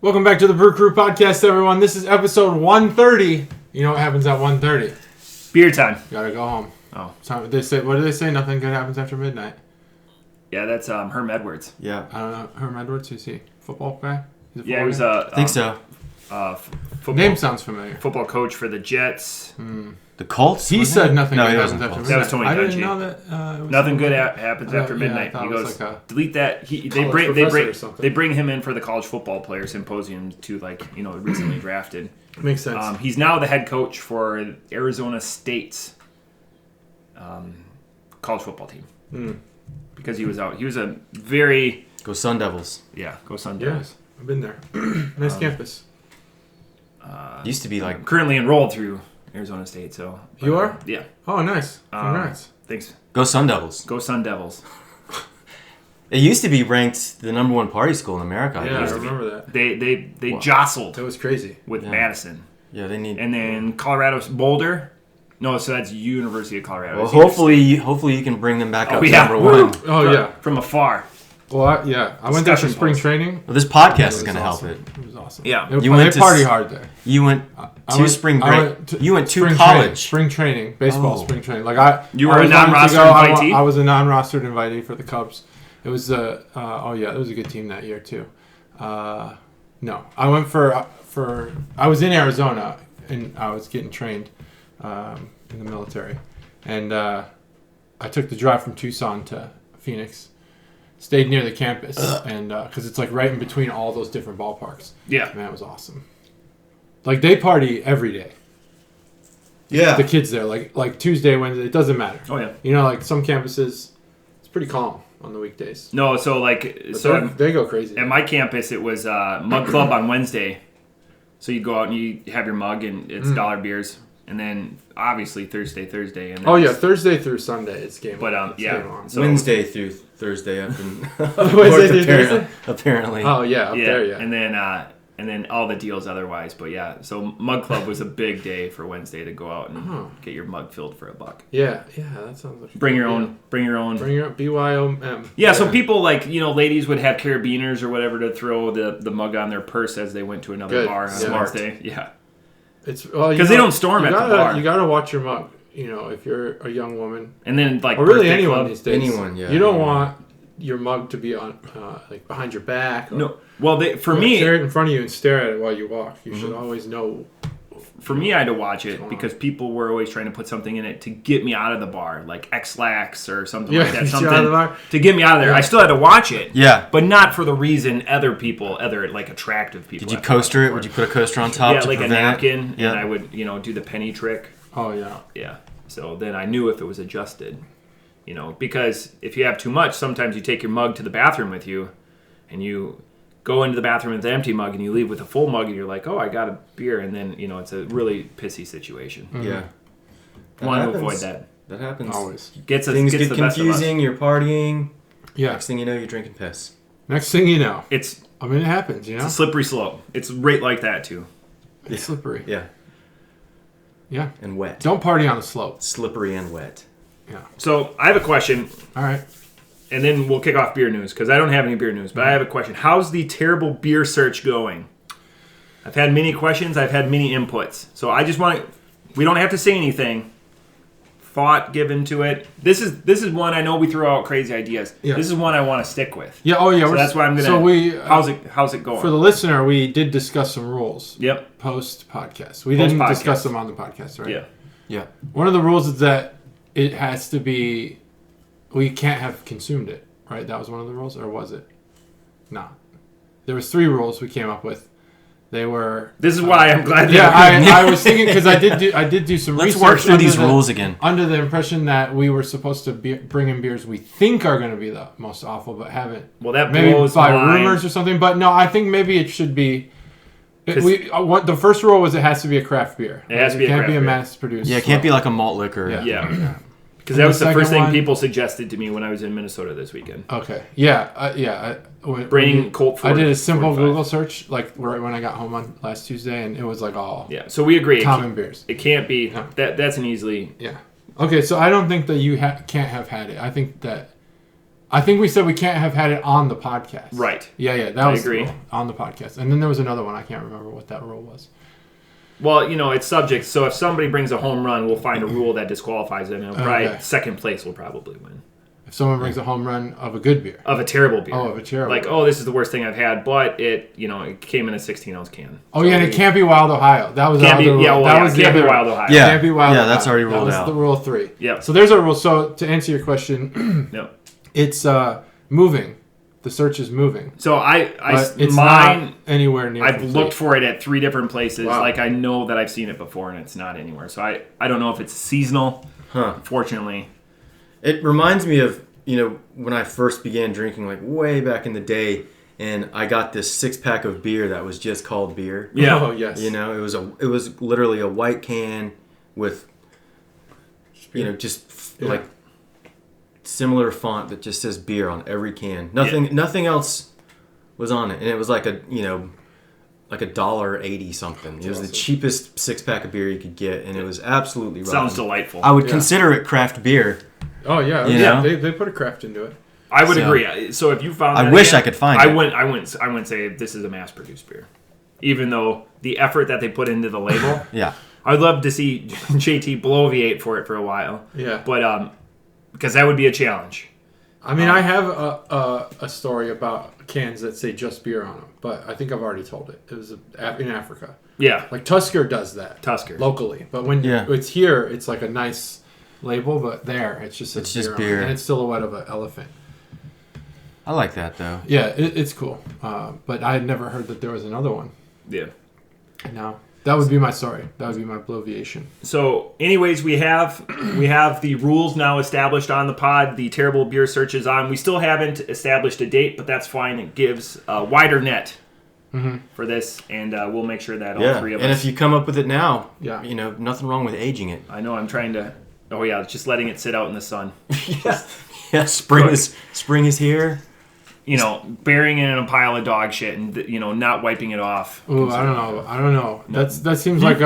Welcome back to the Brew Crew podcast, everyone. This is episode 130. You know what happens at 1:30? Beer time. Gotta go home. Oh. What do they say? Nothing good happens after midnight. Yeah, that's Herm Edwards. Yeah. I don't know. Herm Edwards, who's he? Football guy? Yeah, he was I think so. Football. Name sounds familiar. Football coach for the Jets. The Colts? He said nothing good happens wasn't after Colts. midnight. That was Tony I didn't Dungy. know that. Nothing good happens after midnight. I He was goes, like delete that. They bring him in for the college football player symposium to recently drafted. Makes sense. He's now the head coach for Arizona State's college football team. Because he was out. He was a very... Go Sun Devils. Yeah, go Sun Devils. Yeah, I've been there. Nice campus. Used to be like... I'm currently enrolled through Arizona State, so... You are? Yeah. Oh, nice. Congrats. Thanks. Go Sun Devils. Go Sun Devils. It used to be ranked the number one party school in America. Yeah, I remember that. They jostled That was crazy. with Madison. Yeah, they need... And then Colorado's Boulder. No, so that's University of Colorado. Well, hopefully you can bring them back up to yeah. number one. Oh, yeah. From afar. Well, I went there for spring training. Well, this podcast is It going to was help it. It was awesome. Yeah. They went to party hard there. You went to spring break. You went to spring college. Spring training. Baseball spring training. You were I a was non-rostered invitee? I was a non-rostered invitee for the Cubs. It was it was a good team that year too. No, I went for I was in Arizona and I was getting trained in the military, and I took the drive from Tucson to Phoenix. Stayed near the campus, and because it's like right in between all those different ballparks. Yeah. Man, it was awesome. Like they party every day. Yeah. The kids there, like Tuesday, Wednesday, it doesn't matter. Oh, yeah. You know, like some campuses, it's pretty calm on the weekdays. No, so They go crazy. at my campus, it was Mug Club on Wednesday. So you go out and you have your mug, and it's dollar beers. And then, obviously, Thursday. And then Thursday through Sunday, it's game But, on. yeah. Game on. So Wednesday through Thursday up in Wednesday through Thursday? apparently. Oh, yeah, up there, yeah. And then all the deals otherwise. But, yeah, so Mug Club was a big day for Wednesday to go out and get your mug filled for $1. Yeah, that sounds like Bring your own. Bring your own BYOM. Yeah, so people ladies would have carabiners or whatever to throw the mug on their purse as they went to another bar on Wednesday. Yeah. It's because they don't storm at the bar. You gotta watch your mug. You know, if you're a young woman, and then or really anyone these days. Anyone, yeah. You don't want your mug to be on behind your back. Or, no, well, for me, carry it in front of you and stare at it while you walk. You should always know. For me, I had to watch it because people were always trying to put something in it to get me out of the bar, like X-Lax or something like that. Something to get me out of there. I still had to watch it. Yeah. But not for the reason other attractive people. Did you coaster it? Would you put a coaster on top? Yeah, to like a prevent napkin, it? Yeah. and I would, do the penny trick. Oh, yeah. Yeah. So then I knew if it was adjusted, because if you have too much, sometimes you take your mug to the bathroom with you, and you go into the bathroom with an empty mug, and you leave with a full mug, and you're like, oh, I got a beer, and then, it's a really pissy situation. Mm-hmm. Yeah. Want to avoid that. That happens. Always. Things get the best of us. confusing, you're partying. Yeah. Next thing you know, you're drinking piss. Next thing you know. It happens, It's a slippery slope. It's right like that, too. It's slippery. Yeah. Yeah. And wet. Don't party on a slope. Slippery and wet. Yeah. So I have a question. All right. And then we'll kick off beer news, because I don't have any beer news, but I have a question. How's the terrible beer search going? I've had many questions. I've had many inputs. So I just want to... We don't have to say anything. Thought given to it. This is one I know we throw out crazy ideas. Yeah. This is one I want to stick with. Yeah. Oh, yeah. So that's why I'm gonna. So how's it going for the listener? We did discuss some rules. Yep. Post podcast. We didn't discuss them on the podcast, right? Yeah. Yeah. One of the rules is that it has to be. We can't have consumed it, right? That was one of the rules, or was it? No. There was 3 rules we came up with. They were. This is why I'm glad. Yeah, I was thinking because I did do some Let's research. work through these rules again. Under the impression that we were supposed to bring in beers we think are going to be the most awful, but haven't. Well, that maybe blows by my mind. rumors or something. But no, I think maybe it should be. The first rule was it has to be a craft beer. It has to be a craft can't be a beer. mass produced. Yeah, it can't be like a malt liquor. Yeah. Because that was the first thing one- people suggested to me when I was in Minnesota this weekend. Okay. Yeah. Bring Colt 40, I did a simple 45. Google search like right when I got home on last Tuesday, and it was like all Yeah. So we agree. common beers. It can't be. No. That's an easily. Yeah. Okay, so I don't think that you can't have had it. I think that I think we said we can't have had it on the podcast. Right. Yeah. That was agree. the rule, on the podcast. And then there was another one. I can't remember what that rule was. Well, it's subject. So if somebody brings a home run, we'll find a rule that disqualifies them. And second place will probably win. If someone brings a home run of a good beer. Of a terrible beer. Oh, of a terrible Like, beer. this is the worst thing I've had, but it came in a 16-ounce can. Oh, yeah, and it can't be Wild Ohio. That was Can't the be, other rule. yeah, well, that yeah, was the can't be other Wild Ohio. Yeah. Can't be Wild Ohio. That's already ruled That was out. the rule 3. Yeah. So there's a rule. So to answer your question, Yep. it's moving. The search is moving. So It's mine. not anywhere near. I've complete. looked for it at 3 different places. Wow. Like I know that I've seen it before, and it's not anywhere. So I don't know if it's seasonal. Huh. Fortunately. It reminds me of, when I first began drinking, like way back in the day, and I got this 6-pack of beer that was just called beer. Yeah. Oh, yes. It was literally a white can with, like similar font that just says beer on every can. Nothing else was on it, and it was like like $1.80 something. It was the cheapest 6-pack of beer you could get, and it was absolutely rotten. Sounds delightful. I would consider it craft beer. Oh yeah, You yeah. know? They put a craft into it. I would So- agree. So if you found I that wish again, I could find I it. wouldn't say this is a mass-produced beer. Even though the effort that they put into the label, Yeah. I'd love to see JT bloviate for it for a while. Yeah. But because that would be a challenge. I mean, I have a story about cans that say just beer on them, but I think I've already told it. It was in Africa. Yeah. Like Tusker does that. Tusker. Locally. But when Yeah. it's here, it's like a nice label, but there, it's just just beer. beer. On it, and it's silhouette of an elephant. I like that, though. Yeah, it's cool. But I had never heard that there was another one. Yeah. No. That would be my story. That would be my bloviation. So, anyways, we have the rules now established on the pod. The terrible beer search is on. We still haven't established a date, but that's fine. It gives a wider net for this, and we'll make sure that all 3 of us. And if you come up with it now, Yeah. nothing wrong with aging it. I know I'm trying to. Oh yeah, just letting it sit out in the sun. Yeah, spring is here. Burying it in a pile of dog shit and not wiping it off. Ooh, I don't know. That seems like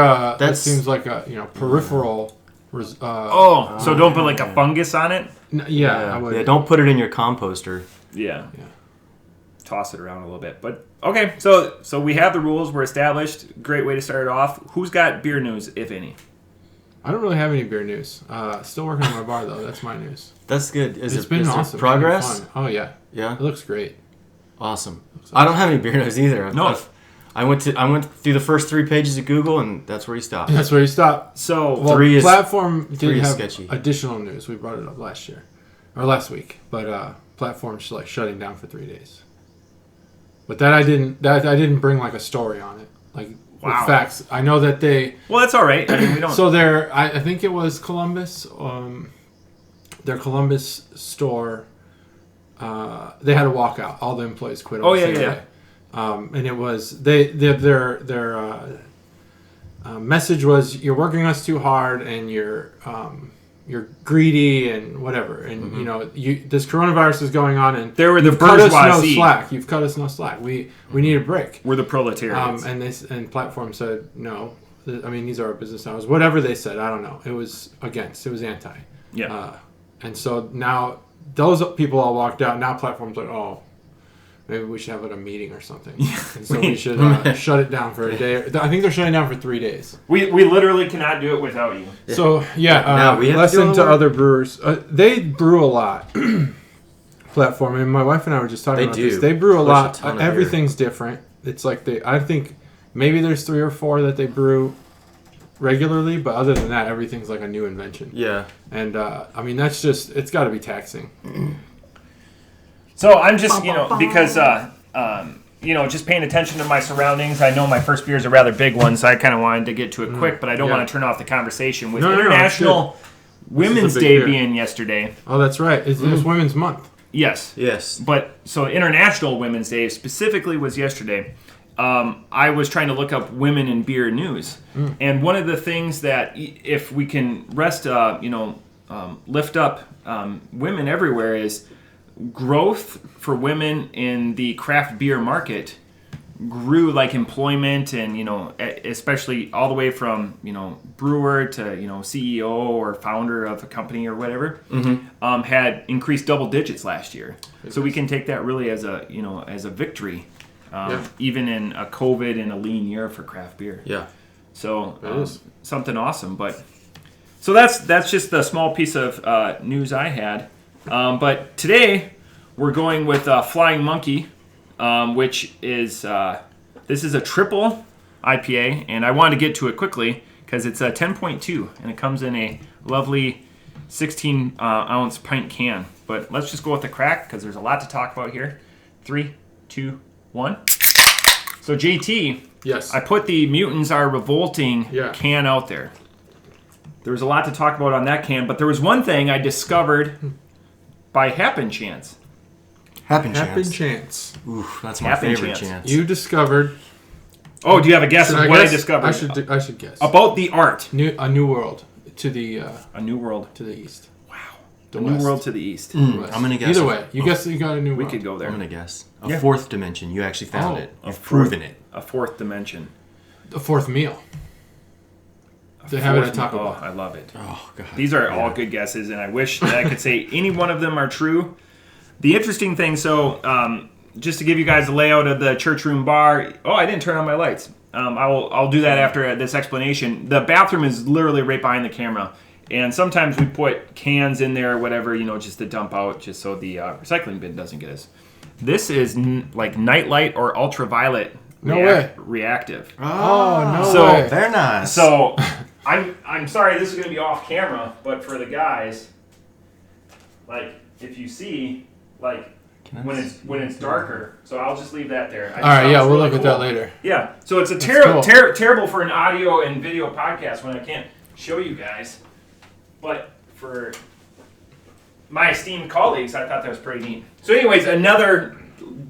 a peripheral. So don't put like a fungus on it. I would. Yeah, don't put it in your composter. Yeah. Toss it around a little bit. But okay, so we have the rules. We're established. Great way to start it off. Who's got beer news, if any? I don't really have any beer news. Still working on my bar though. That's my news. That's good. It's been awesome. It's been Progress? fun. Oh yeah. Yeah. It looks great. Awesome. I don't have any beer news either. No. I went through the first 3 pages of Google, and that's where you stop. That's where you stop. So Well, 3 is- Platform 3 did is have sketchy. additional news. We brought it up last week, but Platform's like shutting down for 3 days. But I didn't bring like a story on it, like Wow. with facts. I know that they. well, that's all right. I mean, we don't. So I think it was Columbus. Their Columbus store. They had a walkout. All the employees quit. On Oh, the yeah, same yeah. day. And it was their message was you're working us too hard and you're greedy and whatever and this coronavirus is going on and They were the you've cut us no bourgeoisie. slack. You've cut us no slack. We need a break. we're the proletariats. And Platform said no. I mean these are our business hours. Whatever they said, I don't know. It was against. It was anti. yeah. And so now those people all walked out. Now Platform's like, oh, maybe we should have a meeting or something. And so we should shut it down for a day. I think they're shutting down for 3 days. We literally cannot do it without you. So Now we have to listen do to all the work. other brewers. They brew a lot. Platform, and my wife and I were just talking They about do. this. They brew a Push a lot. ton of Everything's different. It's like I think maybe there's 3 or 4 that they brew regularly, but other than that, everything's like a new invention. Yeah. And I mean, that's just it's got to be taxing. So I'm just, because, just paying attention to my surroundings. I know my first beer is a rather big one, so I kind of wanted to get to it quick, but I don't Yeah. want to turn off the conversation with No, International Women's big Day beer. being yesterday. Oh, that's right. It's Women's Month. Yes. Yes. But so International Women's Day specifically was yesterday. I was trying to look up women in beer news, and one of the things that if we can lift up women everywhere is growth for women in the craft beer market grew like employment and, especially all the way from, brewer to, CEO or founder of a company or whatever, had increased double digits last year. So we can take that really as a, as a victory, even in a COVID and a lean year for craft beer. Yeah. So something awesome. So that's just a small piece of news I had. But today we're going with Flying Monkey, which is this is a triple IPA, and I wanted to get to it quickly because it's a 10.2, and it comes in a lovely 16-ounce pint can. But let's just go with the crack because there's a lot to talk about here. 3, 2, 1. So JT, Yes. I put the Mutants Are Revolting can out there. There was a lot to talk about on that can, but there was one thing I discovered by happen chance. Happen Chance. Oof, that's my Happen favorite chance. chance. You discovered. Oh, do you have a guess Should of I what guess? I discovered? I should guess. About the art. A new world to the A new world. to the east. Wow. The A new west. world to the east. West. I'm gonna guess. Either way, you guess that you got a new We world. could go there. I'm gonna guess a Yeah. fourth dimension. You actually found Oh, it. a You've fourth- proven it. A fourth dimension. The fourth meal. They have it Fourth at Taco oh, Bell. I love it. Oh god. These are all good guesses, and I wish that I could say any one of them are true. The interesting thing, just to give you guys a layout of the church room bar. Oh, I didn't turn on my lights. I'll do that after this explanation. The bathroom is literally right behind the camera, and sometimes we put cans in there or whatever, just to dump out, just so the recycling bin doesn't get us. This is like nightlight or ultraviolet reactive. Oh no So- way! Very nice. So I'm sorry this is going to be off camera, but for the guys, like if you see, like when it's darker, so I'll just leave that there. All right, yeah, we'll look at that later. Yeah, so it's a cool. terrible for an audio and video podcast when I can't show you guys, but for my esteemed colleagues, I thought that was pretty neat. So, anyways, another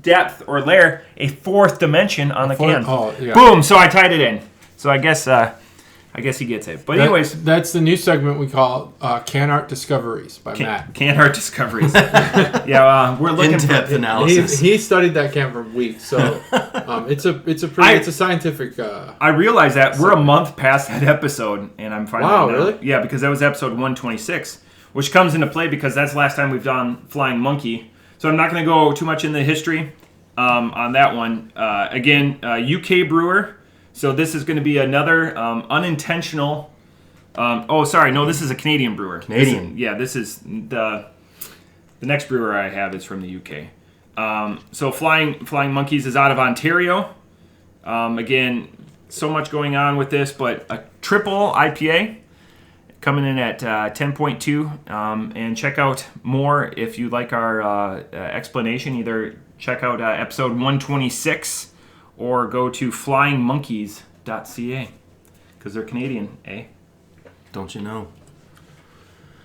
depth or layer, a fourth dimension on the can. Oh, yeah. Boom! So I tied it in. So I guess he gets it. But anyways, that's the new segment we call Can Art Discoveries by Matt. can art discoveries. We're looking in-depth for analysis. He studied that can for weeks, so it's a scientific. I realize that we're a month past that episode, and I'm finding Wow, out. really? Yeah, because that was episode 126, which comes into play because that's the last time we've done Flying Monkey. So I'm not going to go too much in the history on that one. Again, UK brewer. So this is going to be another unintentional. This is a Canadian brewer. Canadian. This is the next brewer I have is from the UK. So Flying Monkeys is out of Ontario. Again, so much going on with this, but a triple IPA coming in at 10.2. And check out more if you like our explanation. Either check out episode 126 or go to flyingmonkeys.ca because they're Canadian, eh? Don't you know?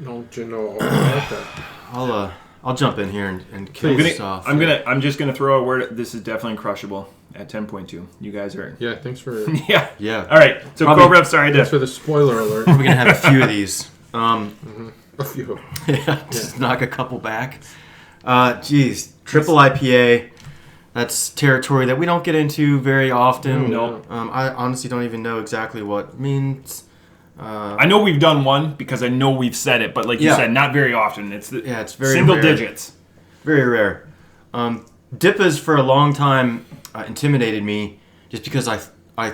Don't you know all about that? I'll jump in here and kill this off. I'm just gonna throw a word. This is definitely crushable at 10.2. You guys are. Yeah, thanks for Yeah. All right. So Probably- Cobra, sorry thanks to. for the spoiler alert. We're gonna have a few of these. A few. Just knock a couple back. Triple IPA. That's territory that we don't get into very often. No. I honestly don't even know exactly what it means. I know we've done one because I know we've said it, but like you said, not very often. It's it's very single rare. digits. Very rare. Dippas for a long time intimidated me just because I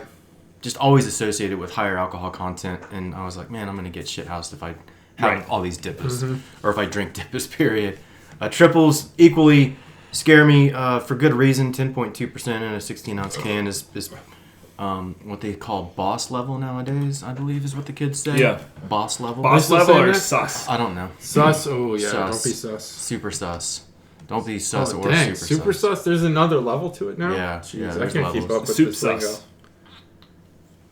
just always associated with higher alcohol content, and I was like, man, I'm gonna get shithoused if I have all these Dippas, or if I drink Dippas. Period. Triples equally scare me for good reason. 10.2% in a 16-ounce can is what they call boss level nowadays, I believe is what the kids say. Yeah. Boss level. Boss What's the level or saying? sus? I don't know. Sus. Oh yeah, Sus. don't be sus. Super sus. Don't be sus Oh or dang, super sus. There's another level to it now. Yeah, Jeez, yeah, I there's can't keep levels. up with Soup this lingo. sus.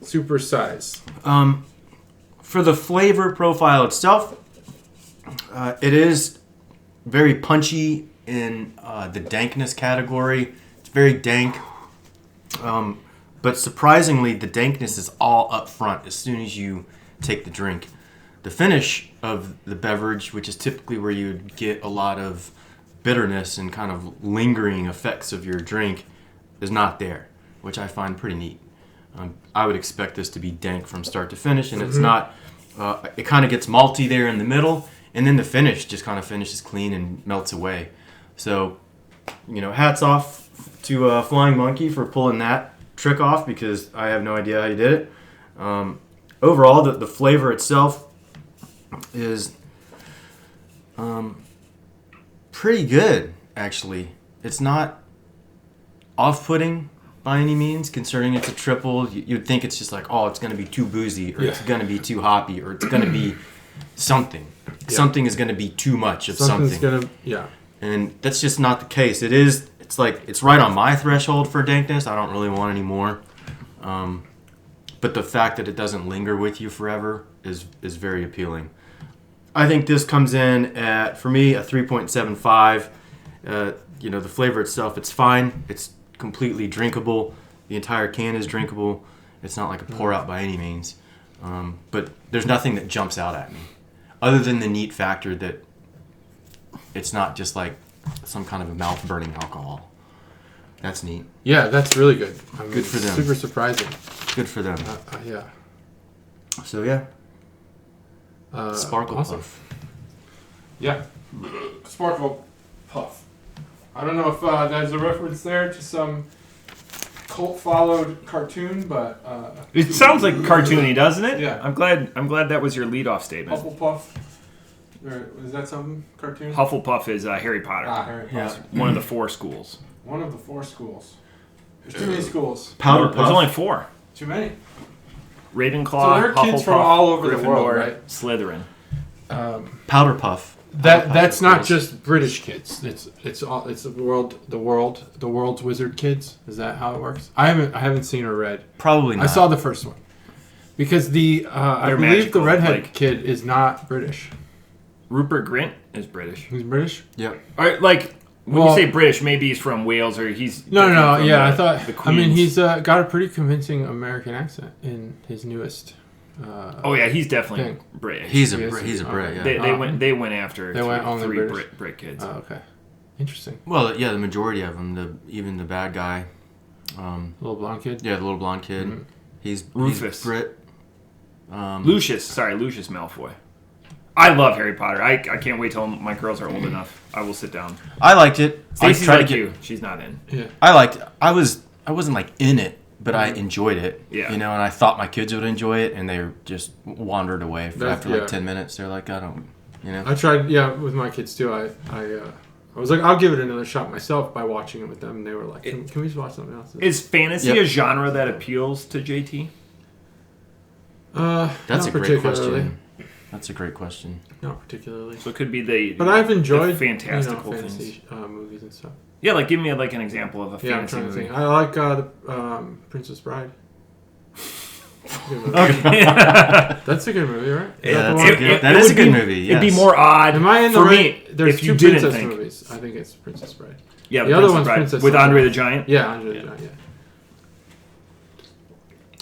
Super size. For the flavor profile itself, it is very punchy in the dankness category. It's very dank. But surprisingly, the dankness is all up front as soon as you take the drink. The finish of the beverage, which is typically where you would get a lot of bitterness and kind of lingering effects of your drink, is not there. which I find pretty neat. I would expect this to be dank from start to finish, and it's not. It kind of gets malty there in the middle, and then the finish just kind of finishes clean and melts away. So, hats off to Flying Monkey for pulling that trick off, because I have no idea how you did it. Overall, the flavor itself is pretty good, actually. It's not off-putting by any means, considering it's a triple. You'd think it's just like, oh, it's going to be too boozy, or it's going to be too hoppy, or it's going to be something. Yeah. Something is going to be too much of something. And that's just not the case. It's right on my threshold for dankness. I don't really want any more. But the fact that it doesn't linger with you forever is very appealing. I think this comes in at, for me, a 3.75. The flavor itself, it's fine. It's completely drinkable. The entire can is drinkable. It's not like a pour out by any means. But there's nothing that jumps out at me, other than the neat factor that it's not just like some kind of a mouth-burning alcohol. That's neat. Yeah, that's really good. Good for them. Super surprising. Good for them. Yeah. So, yeah. Sparkle awesome. Puff. Yeah. Sparkle Puff. I don't know if there's a reference there to some cult-followed cartoon, but... it sounds like cartoony, doesn't it? Yeah. I'm glad that was your lead-off statement. Hufflepuff. Is that some cartoon? Hufflepuff is Harry Potter. Harry Potter. Yeah. One of the 4 schools. One of the 4 schools. There's too many schools. Powder Puff. There's only 4. Too many. Ravenclaw, So there are kids Hufflepuff, from all over the Gryffindor, world, right? Slytherin. Powder Puff. That's not just British kids. It's the world's wizard kids. Is that how it works? I haven't seen or read. Probably not. I saw the first one. Because I believe magical, the redhead kid is not British. Rupert Grint is British. He's British? Yep. All right, when you say British, maybe he's from Wales or he's... No. Yeah, I thought... Queens. I mean, he's got a pretty convincing American accent in his newest... he's definitely British. He's a Brit, yeah. They went after three British. Brit kids. Oh, okay. Interesting. Well, yeah, the majority of them, even the bad guy. Little blonde kid? Yeah, the little blonde kid. Mm-hmm. He's Rufus. Brit. Lucius Malfoy. I love Harry Potter. I can't wait till my girls are old enough. I will sit down. I liked it. Stacey's like you. She's not in. Yeah. I liked it. I wasn't like in it, but I enjoyed it. Yeah. And I thought my kids would enjoy it, and they just wandered away after like 10 minutes. They're like, I don't, I tried, with my kids too. I was like, I'll give it another shot myself by watching it with them. And they were like, can we just watch something else? Is fantasy a genre that appeals to JT? That's a great question. That's a great question. Not particularly. So it could be But I've enjoyed fantastical fantasy things. Movies and stuff. Yeah, like give me an example of a Yeah, I'm fantasy trying to movie. think. I like the Princess Bride. Good movie. That's a good movie, right? Yeah, that is a good movie. Yes. It'd be more odd Am I in the for right? me There's if two you didn't princess think. movies. I think it's Princess Bride. Yeah, the other one's Bride. Princess with something. Andre the Giant. Yeah, Andre the Giant. Yeah.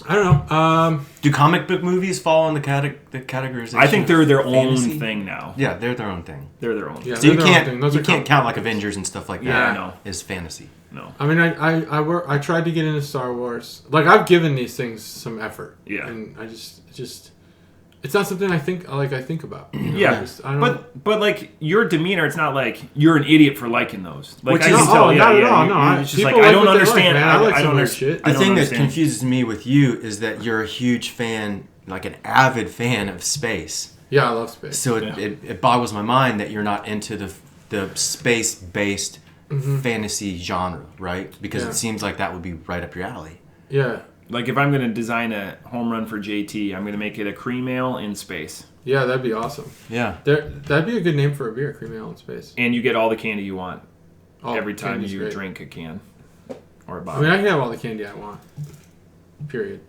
I don't know. Do comic book movies fall in the categorization? I think they're their fantasy? own thing now. Yeah, they're their own thing. They're their own. Yeah, So you they're their own thing. Those are can't count like Avengers and stuff like that. Yeah, I know. As fantasy. No. I mean, I tried to get into Star Wars. Like, I've given these things some effort. Yeah. And I just it's not something I think about. Yeah. I don't But like your demeanor, it's not like you're an idiot for liking those. Like Which I is- can tell. not at all. you- No, it's just people like I like don't what they understand. like, man. I like I some don't weird understand. shit. The thing that understand. confuses me with you is that you're a huge fan, like an avid fan of space. Yeah, I love space. So it boggles my mind that you're not into the space-based fantasy genre, right? Because it seems like that would be right up your alley. Yeah. Like if I'm going to design a home run for JT, I'm going to make it a cream ale in space, Yeah, that'd be awesome. Yeah. That'd be a good name for a beer, Cream Ale in Space. and you get all the candy you want Oh, every time candy's you great. drink a can or a I bottle. mean, I can have all the candy I want. Period.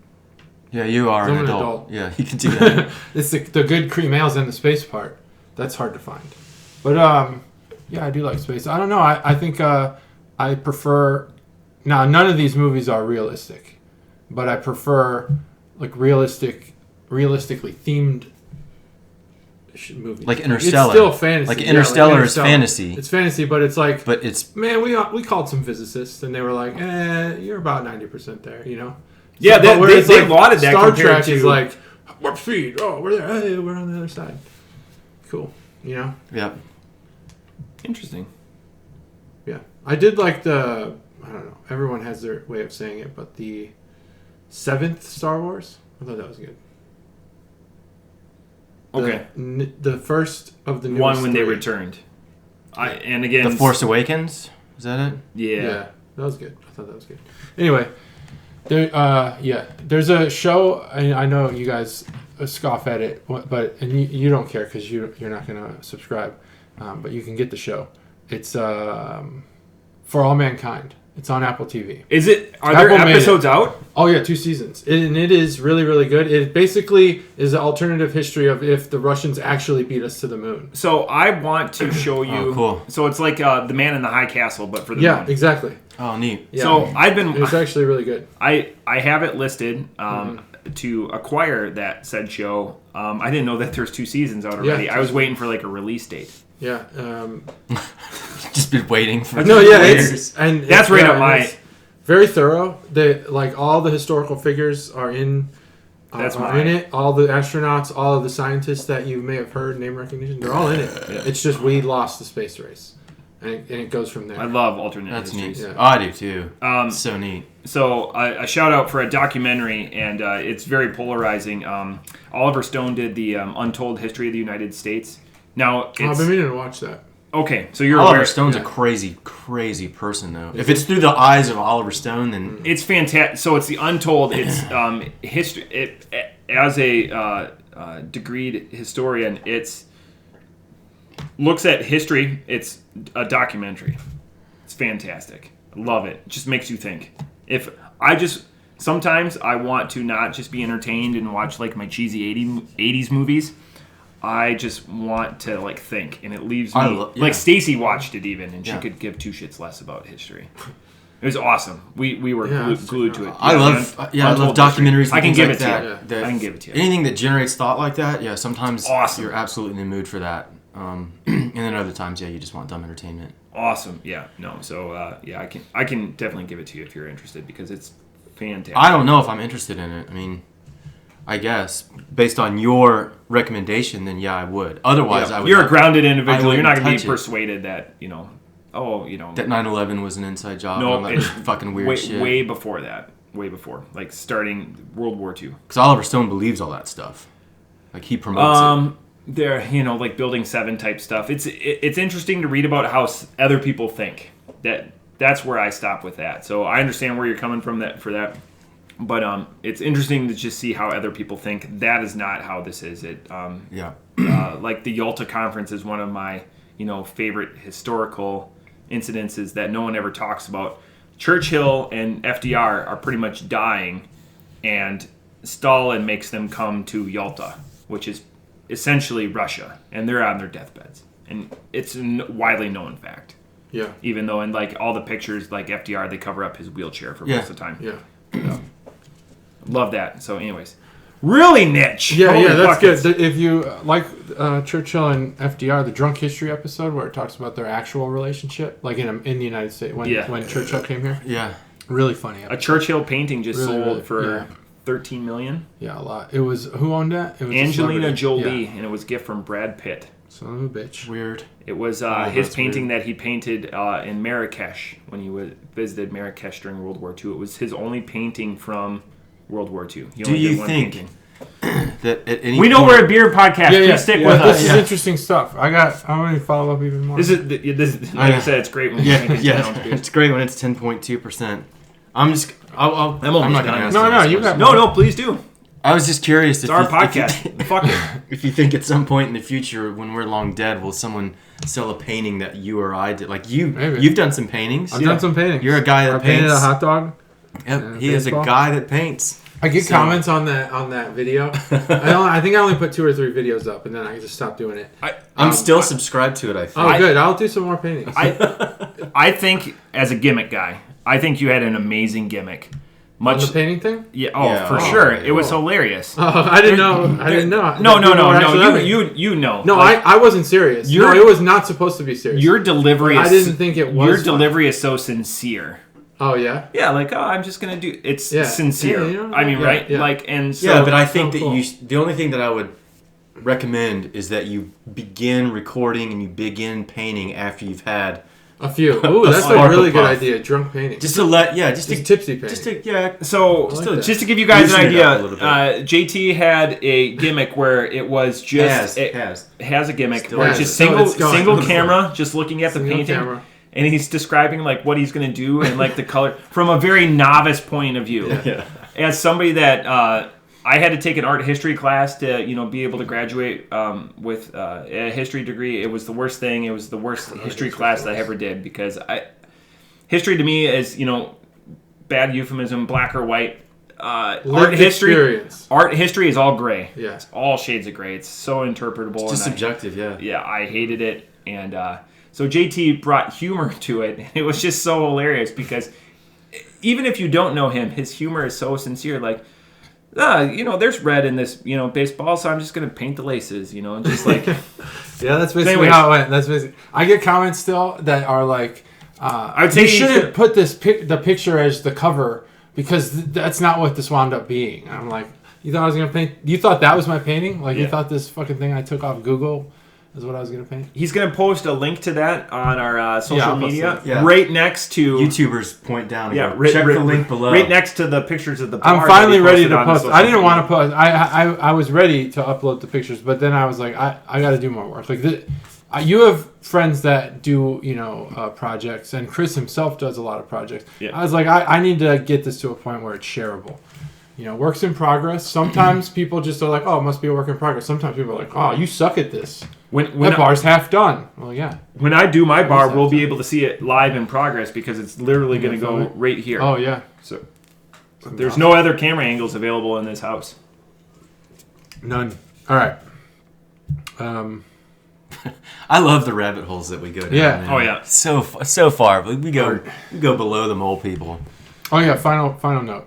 Yeah, you are I'm an an adult. adult. Yeah, you can do that. It's the good cream ales and the space part. That's hard to find. But yeah, I do like space. I don't know. I think I prefer. Now, none of these movies are realistic, but I prefer like realistically themed movie. Like Interstellar. It's still fantasy. Like Interstellar is fantasy. It's fantasy, but it's like. But it's man. We called some physicists, and they were like, you're about 90% there. You know. Yeah, So, they lauded that. Star compared Trek to, is like warp speed. Oh, we're there. Hey, we're on the other side. Cool. You know. yeah. Interesting. Yeah, I did like the. I don't know. Everyone has their way of saying it, but the 7th Star Wars. I thought that was good. Okay. The first of the newest one when they 3. returned. And again, The Force Awakens. Is that it? Yeah. That was good. I thought that was good. Anyway, there's a show. I know you guys scoff at it, but you don't care because you're not gonna subscribe. But you can get the show. It's For All Mankind. It's on Apple TV. Is it? Are there episodes out? Oh yeah, 2 seasons, and it is really, really good. It basically is an alternative history of if the Russians actually beat us to the moon. So I want to show you. Oh, cool. So it's like The Man in the High Castle, but for the Yeah, moon. exactly. Oh, neat. Yeah. So I've been. It's actually really good. I have it listed to acquire that said show. I didn't know that there's 2 seasons out already. Yeah. I was waiting for like a release date. Yeah. Just been waiting for. No, yeah, years. That's right up my. It's very thorough. Like all the historical figures are in. That's are in it. All the astronauts, all of the scientists that you may have heard name recognition, they're all in it. Yeah. It's just we lost the space race, and it goes from there. I love alternate That's histories. neat. Yeah. Oh, I do too. So neat. So a shout out for a documentary, and it's very polarizing. Oliver Stone did the Untold History of the United States. Now, I've been meaning to watch that. Okay, so you're Oliver aware. Stone's a crazy, crazy person, though. If it's through the eyes of Oliver Stone, then It's fantastic. So it's the Untold. It's history. As a degreed historian, it's looks at history. It's a documentary. It's fantastic. I love it. It just makes you think. Sometimes I want to not just be entertained and watch like my cheesy 80s movies. I just want to like think, and it leaves me like Stacy watched it even, and she could give 2 shits less about history. It was awesome. We were glued to it. I love documentaries. I can give it to you. I can give it to you. Anything that generates thought like that, yeah. Sometimes Awesome. you're absolutely in the mood for that, and then other times, yeah, you just want dumb entertainment. Awesome. Yeah. No. So I can definitely give it to you if you're interested because it's fantastic. I don't know if I'm interested in it. I mean, I guess based on your recommendation, then yeah, I would. Otherwise, I would. You're a grounded individual. I You're not going to touch be it. persuaded that that 9/11 was an inside job. No, and all that it's fucking weird shit. Way before that. Way before, like starting World War II. Because Oliver Stone believes all that stuff. Like he promotes it. There, like Building 7 type stuff. It's interesting to read about how other people think. That's where I stop with that. So I understand where you're coming from for that. But it's interesting to just see how other people think. That is not how this is. Like the Yalta Conference is one of my favorite historical incidences that no one ever talks about. Churchill and FDR are pretty much dying, and Stalin makes them come to Yalta, which is essentially Russia, and they're on their deathbeds, and it's a widely known fact. Yeah. Even though in like all the pictures, like FDR, they cover up his wheelchair for most of the time. Yeah. Love that. So, anyways, really niche. Yeah, Holy that's buckets. good. If you like Churchill and FDR, the Drunk History episode where it talks about their actual relationship, like in the United States when Churchill came here. Yeah. Really funny. A Churchill painting just sold for yeah. $13 million. Yeah, a lot. It was who owned that? It was Angelina a Jolie, yeah. and it was a gift from Brad Pitt. Son of a bitch. Weird. It was his painting that he painted in Marrakesh when he visited Marrakesh during World War II. It was his only painting from World War II. Do you think that at any we know point, we're a beer podcast. Please stick with us. This is interesting stuff. I want to follow up even more. This is like I said, it's great when you drink it down. it's great when it's 10.2%. I'm not going to ask. No, please do. I was just curious. It's our podcast. Fuck it. If you think at some point in the future, when we're long dead, will someone sell a painting that you or I did? Like you've done some paintings. I've done some paintings. You're a guy that I painted paints. a hot dog. Yep, he is a guy that paints. I get comments on that video. I think I only put 2 or 3 videos up, and then I just stopped doing it. I'm still subscribed to it. I think. Oh, good. I'll do some more paintings. I think as a gimmick guy, I think you had an amazing gimmick. On the painting thing? Yeah. Oh, Yeah. for Oh, sure. okay. It was Cool. hilarious. Oh, I didn't know. I didn't know. No. You You know. No, Like, I wasn't serious. No, it was not supposed to be serious. Your delivery. I didn't think it was. Your fun. delivery is so sincere. Oh yeah. Yeah, like I'm just gonna do. It's Yeah. sincere. Yeah, you know, I mean, yeah, right? yeah. Like, and so. Yeah, but I think so that cool. the only thing that I would recommend is that you begin recording and you begin painting after you've had A few. Ooh, that's a sparkle really good puff. idea. Drunk painting. just to tipsy painting. just to yeah. So, like that. just to give you guys an Loosen it up a idea, little bit. JT had a gimmick where it was just has a gimmick Still where has it's just it. Oh, it's going. single camera, just looking at the Single painting, camera. and he's describing like what he's gonna do and like the color from a very novice point of view. Yeah. As somebody that I had to take an art history class to be able to graduate with a history degree. It was the worst thing. It was the worst history class that I ever did because history to me is bad euphemism, black or white. Art history. Experience. Art history is all gray. Yeah. It's all shades of gray. It's so interpretable. It's just and subjective, yeah. yeah, I hated it. And so JT brought humor to it. And it was just so hilarious because even if you don't know him, his humor is so sincere. Like, there's red in this, baseball, so I'm just going to paint the laces, and just like... Yeah, that's basically anyways. how it went. That's basically. I get comments still that are like, I would say you shouldn't put the picture as the cover because that's not what this wound up being. And I'm like, you thought I was gonna paint? You thought that was my painting? Like you thought this fucking thing I took off Google is what I was gonna paint? He's going to post a link to that on our social I'll post media it. Yeah. right next to... YouTubers point down and Yeah, go, check the link below. Right next to the pictures of the bar. I'm finally that he ready posted to on the post. social I didn't want to media. post. I was ready to upload the pictures, but then I was like, I got to do more work. Like you have friends that do projects, and Chris himself does a lot of projects. Yeah. I was like, I need to get this to a point where it's shareable. Works in progress. Sometimes people just are like, oh, it must be a work in progress. Sometimes people are like, oh, you suck at this. That bar's half done. Well, yeah. When I do my bar, we'll be able to see it live in progress because it's literally going to go right here. Oh, yeah. So there's no other camera angles available in this house. None. All right. I love the rabbit holes that we go down. Yeah. Man. Oh, yeah. So far. We go below the mole people. Oh, yeah. Final note.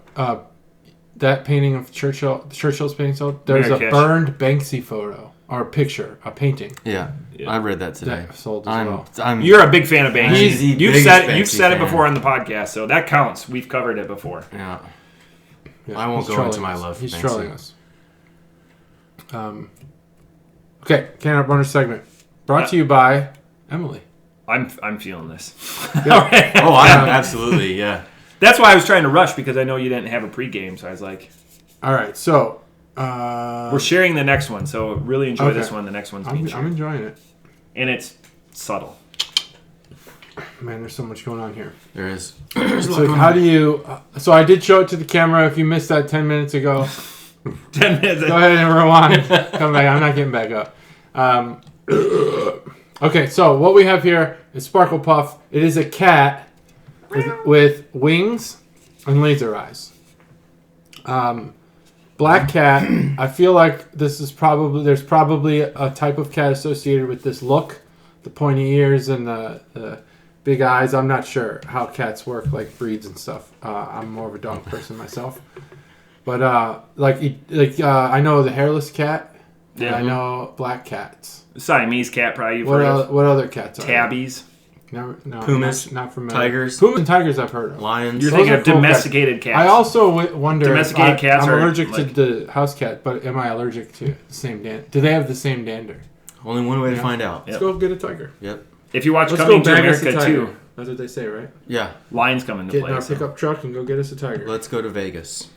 That painting of Churchill's painting sold, there's Marrakesh. a burned Banksy photo or picture, a painting Yeah. I read that today. that sold as well. I'm You're a big fan of Banksy. He's the You've biggest said Banksy it fan. before on the podcast, so that counts. We've covered it before. Yeah. Yeah, I won't he's go into trolling my us. love for He's Banksy. trolling us. Okay, Canada bonus segment brought to you by Emily. I'm feeling this. Oh, I'm absolutely, yeah. That's why I was trying to rush because I know you didn't have a pregame, so I was like, All right, so we're sharing the next one, so really enjoy Okay. this one. The next one's being I'm shared. enjoying it. And it's subtle. Man, there's so much going on here. There is. So how do you? So I did show it to the camera. If you missed that 10 minutes ago, 10 minutes. go ahead and rewind. Come back. I'm not getting back up. Okay, so what we have here is Sparkle Puff. It is a cat with wings and laser eyes. Black cat. I feel like there's probably a type of cat associated with this look, the pointy ears and the big eyes. I'm not sure how cats work, like breeds and stuff. I'm more of a dog person myself, but I know the hairless cat. Yeah. And I know black cats. Siamese cat, probably you've heard of. What other ccats are there? Tabbies. No, Pumas, not familiar. tigers. Pumas and tigers I've heard of. Lions. You're Those thinking are of cool domesticated cats. I also wonder Domesticated if cats I'm are, allergic like- to the house cat, but am I allergic to the same dander? Do they have the same dander? Only one way to Yeah. find out. Let's go get a tiger. Yep. If you watch Let's Coming go to bag us a America tiger. too, That's what they say, right? Yeah. lions come into Get in play. our so. pickup truck and go get us a tiger. Let's go to Vegas.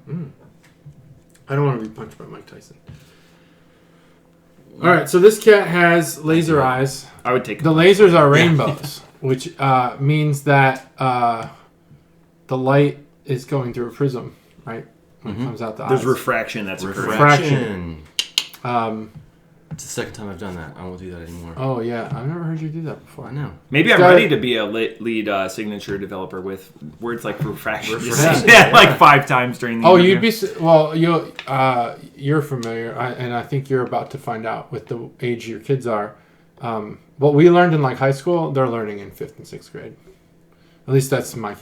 I don't want to be punched by Mike Tyson. All right, so this cat has laser eyes. I would take The lasers are rainbows, which means that the light is going through a prism, right? When it comes out the There's eyes. refraction that's occurring. Refraction. Um, It's the second time I've done that. I won't do that anymore. oh, yeah. I've never heard you do that before. I know. Maybe I'm Got ready it. to be a lead signature developer with words like refraction. Just Refraction, say that like 5 times during the Oh, interview. you'd be... Well, you're familiar, and I think you're about to find out with the age your kids are. What we learned in, like, high school, they're learning in 5th and 6th grade. At least that's what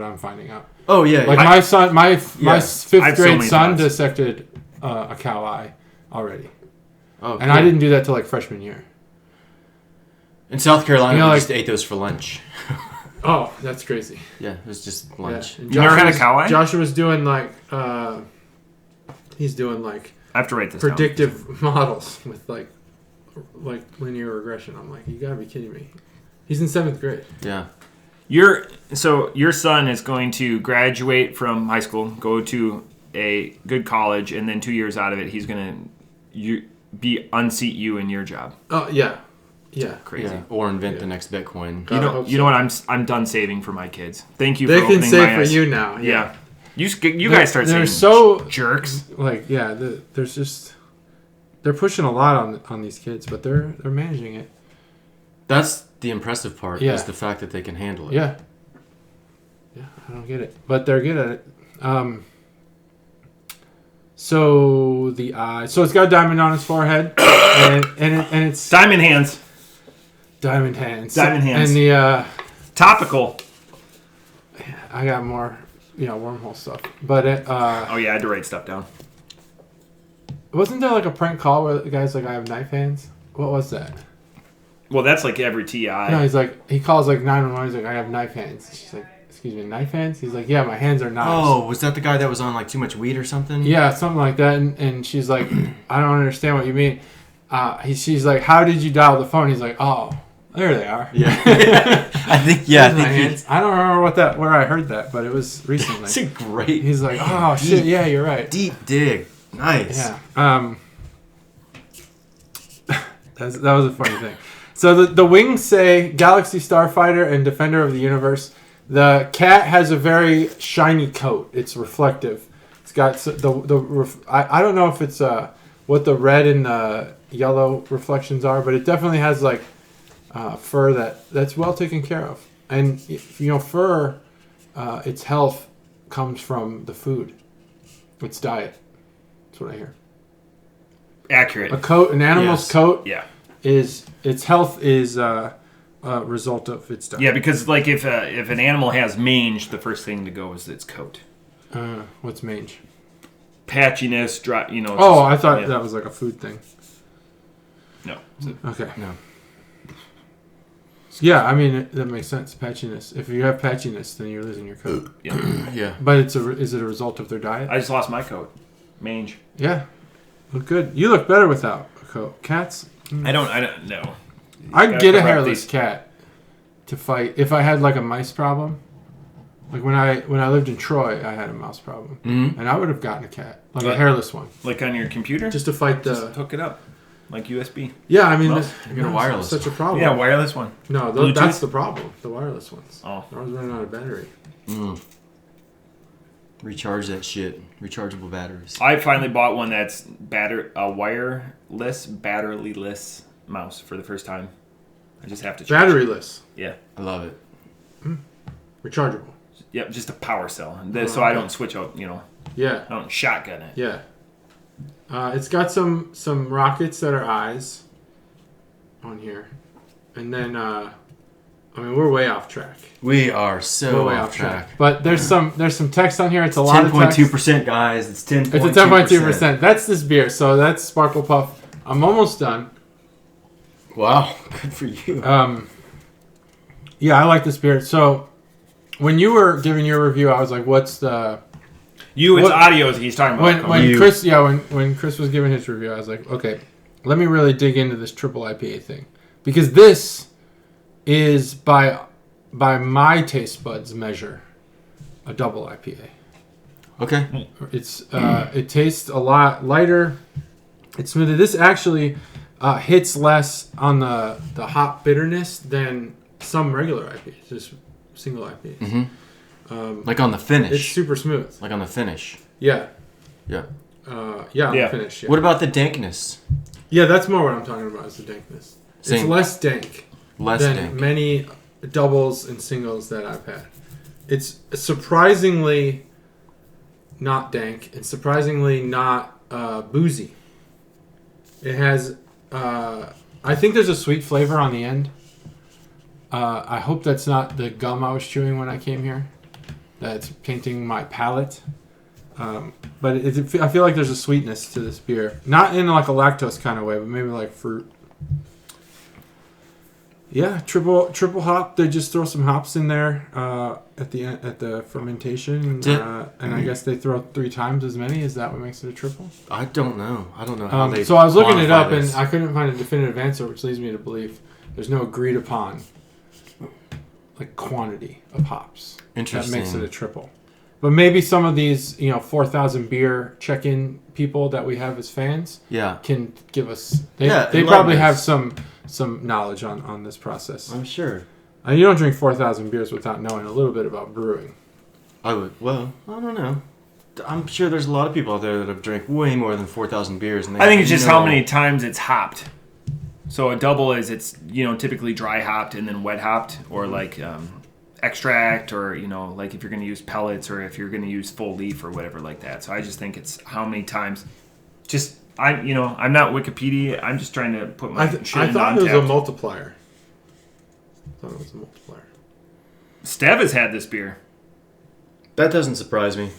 I'm finding out. Oh yeah. Like my son, my fifth I have so grade many son thoughts. dissected a cow eye already, Oh, and I didn't do that till like freshman year. In South Carolina, You know, we like- just ate those for lunch. Oh, that's crazy. Yeah, it was just lunch. Yeah. You never had a cow eye? Joshua's doing like he's doing like I have to write this down. predictive models with like linear regression. I'm like, you gotta be kidding me. He's in 7th grade. Yeah. Your son is going to graduate from high school, go to a good college, and then 2 years out of it, he's going to unseat you in your job. Oh yeah. Crazy. Yeah. Or invent the next Bitcoin. God, I hope You know what? I'm done saving for my kids. Thank you. They for can opening save my for eyes. you now. Yeah. You guys start They're saying so jerks. like there's just they're pushing a lot on these kids, but they're managing it. That's the impressive part, Yeah. is the fact that they can handle it. Yeah, I don't get it, but they're good at it. So the eye, so it's got a diamond on his forehead, and it's Diamond hands. diamond hands, Diamond hands. and the Topical. I got more wormhole stuff, but Oh yeah, I had to write stuff down. wasn't there like a prank call where the guy's like, I have knife hands? What was that? Well, that's like every TI. No, he's like, he calls like 911. He's like, I have knife hands. She's like, excuse me, knife hands? He's like, yeah, my hands are knives. Oh, was that the guy that was on like too much weed or something? Yeah, something like that. And she's like, I don't understand what you mean. She's like, how did you dial the phone? He's like, oh, there they are. Yeah. I think There's my hands. I don't remember where I heard that, but it was recently. It's a great He's like, oh shit, yeah, you're right. deep dig. Nice. Yeah. That was a funny thing. So the wings say Galaxy Starfighter and Defender of the Universe. The cat has a very shiny coat. It's reflective. It's got I don't know if it's what the red and the yellow reflections are, but it definitely has like fur that's well taken care of. And fur, its health comes from the food, its diet. That's what I hear. Accurate. An animal's coat. Yeah. Its health is a result of its diet. Yeah, because like if an animal has mange, the first thing to go is its coat. What's mange? Patchiness, dry. Oh, I thought that was like a food thing. No. Okay. No. Yeah, I mean that makes sense. Patchiness. If you have patchiness, then you're losing your coat. Yeah. Yeah. But is it a result of their diet? I just lost my coat. Mange. Yeah. Look good. You look better without a coat. Cats. I don't know. I'd Gotta get a correct hairless these. cat to fight if I had like a mice problem. Like when I lived in Troy, I had a mouse problem, and I would have gotten a cat, like a hairless one, Like on your computer? just to fight the. Just hook it up. Like USB. Yeah, I mean, Well, you get a wireless Such a problem. Yeah, wireless one. No, Bluetooth? that's the problem. The wireless ones. Oh. They're always running out of battery. Recharge that shit. Rechargeable batteries. I finally bought one that's wireless, batteryless mouse for the first time. I just have to charge it. Batteryless, Yeah. I love it. rechargeable. Yep, just a power cell. So I don't switch out, Yeah, I don't shotgun it. yeah. It's got some rockets that are eyes on here, and then we're way off track. We are so We're way off track. But there's some text on here. It's a lot of text. 10.2%, guys. It's 10.2%. It's a 10.2%. That's this beer. So that's Sparkle Puff. I'm almost done. Wow. Good for you. Yeah, I like this beer. So when you were giving your review, I was like, "What's the?" It's audio he's talking about. When Chris was giving his review, I was like, "Okay, let me really dig into this triple IPA thing, because this is by my taste buds measure a double IPA. Okay. It's it tastes a lot lighter. It's smoother. This actually hits less on the hop bitterness than some regular IPAs, just single IPAs. Mm-hmm. Like on the finish. It's super smooth. Like on the finish. Yeah. Yeah. On the finish. Yeah. What about the dankness? Yeah, that's more what I'm talking about is the dankness. Same. It's less dank Less than dank. many doubles and singles that I've had. It's surprisingly not dank and surprisingly not boozy. It has, I think there's a sweet flavor on the end. I hope that's not the gum I was chewing when I came here. That's tainting my palate. But I feel like there's a sweetness to this beer. Not in like a lactose kind of way, but maybe like fruit. Yeah, triple hop. They just throw some hops in there at the fermentation, and I guess they throw 3 times as many. Is that what makes it a triple? I don't know how they. So I was looking it up, this. and I couldn't find a definitive answer, which leads me to believe there's no agreed upon like quantity of hops. Interesting. That makes it a triple. But maybe some of these, 4,000 beer check-in people that we have as fans can give us... They probably have some knowledge on this process. I'm sure. You don't drink 4,000 beers without knowing a little bit about brewing. I would. Well, I don't know. I'm sure there's a lot of people out there that have drank way more than 4,000 beers. And I think it's just how many times it's hopped. So a double is it's, typically dry hopped and then wet hopped, or like... extract, or like if you're going to use pellets, or if you're going to use full leaf or whatever like that. So I just think it's how many times. Just I'm not Wikipedia. I'm just trying to put my shit in. I thought it was a multiplier. Stev has had this beer. That doesn't surprise me.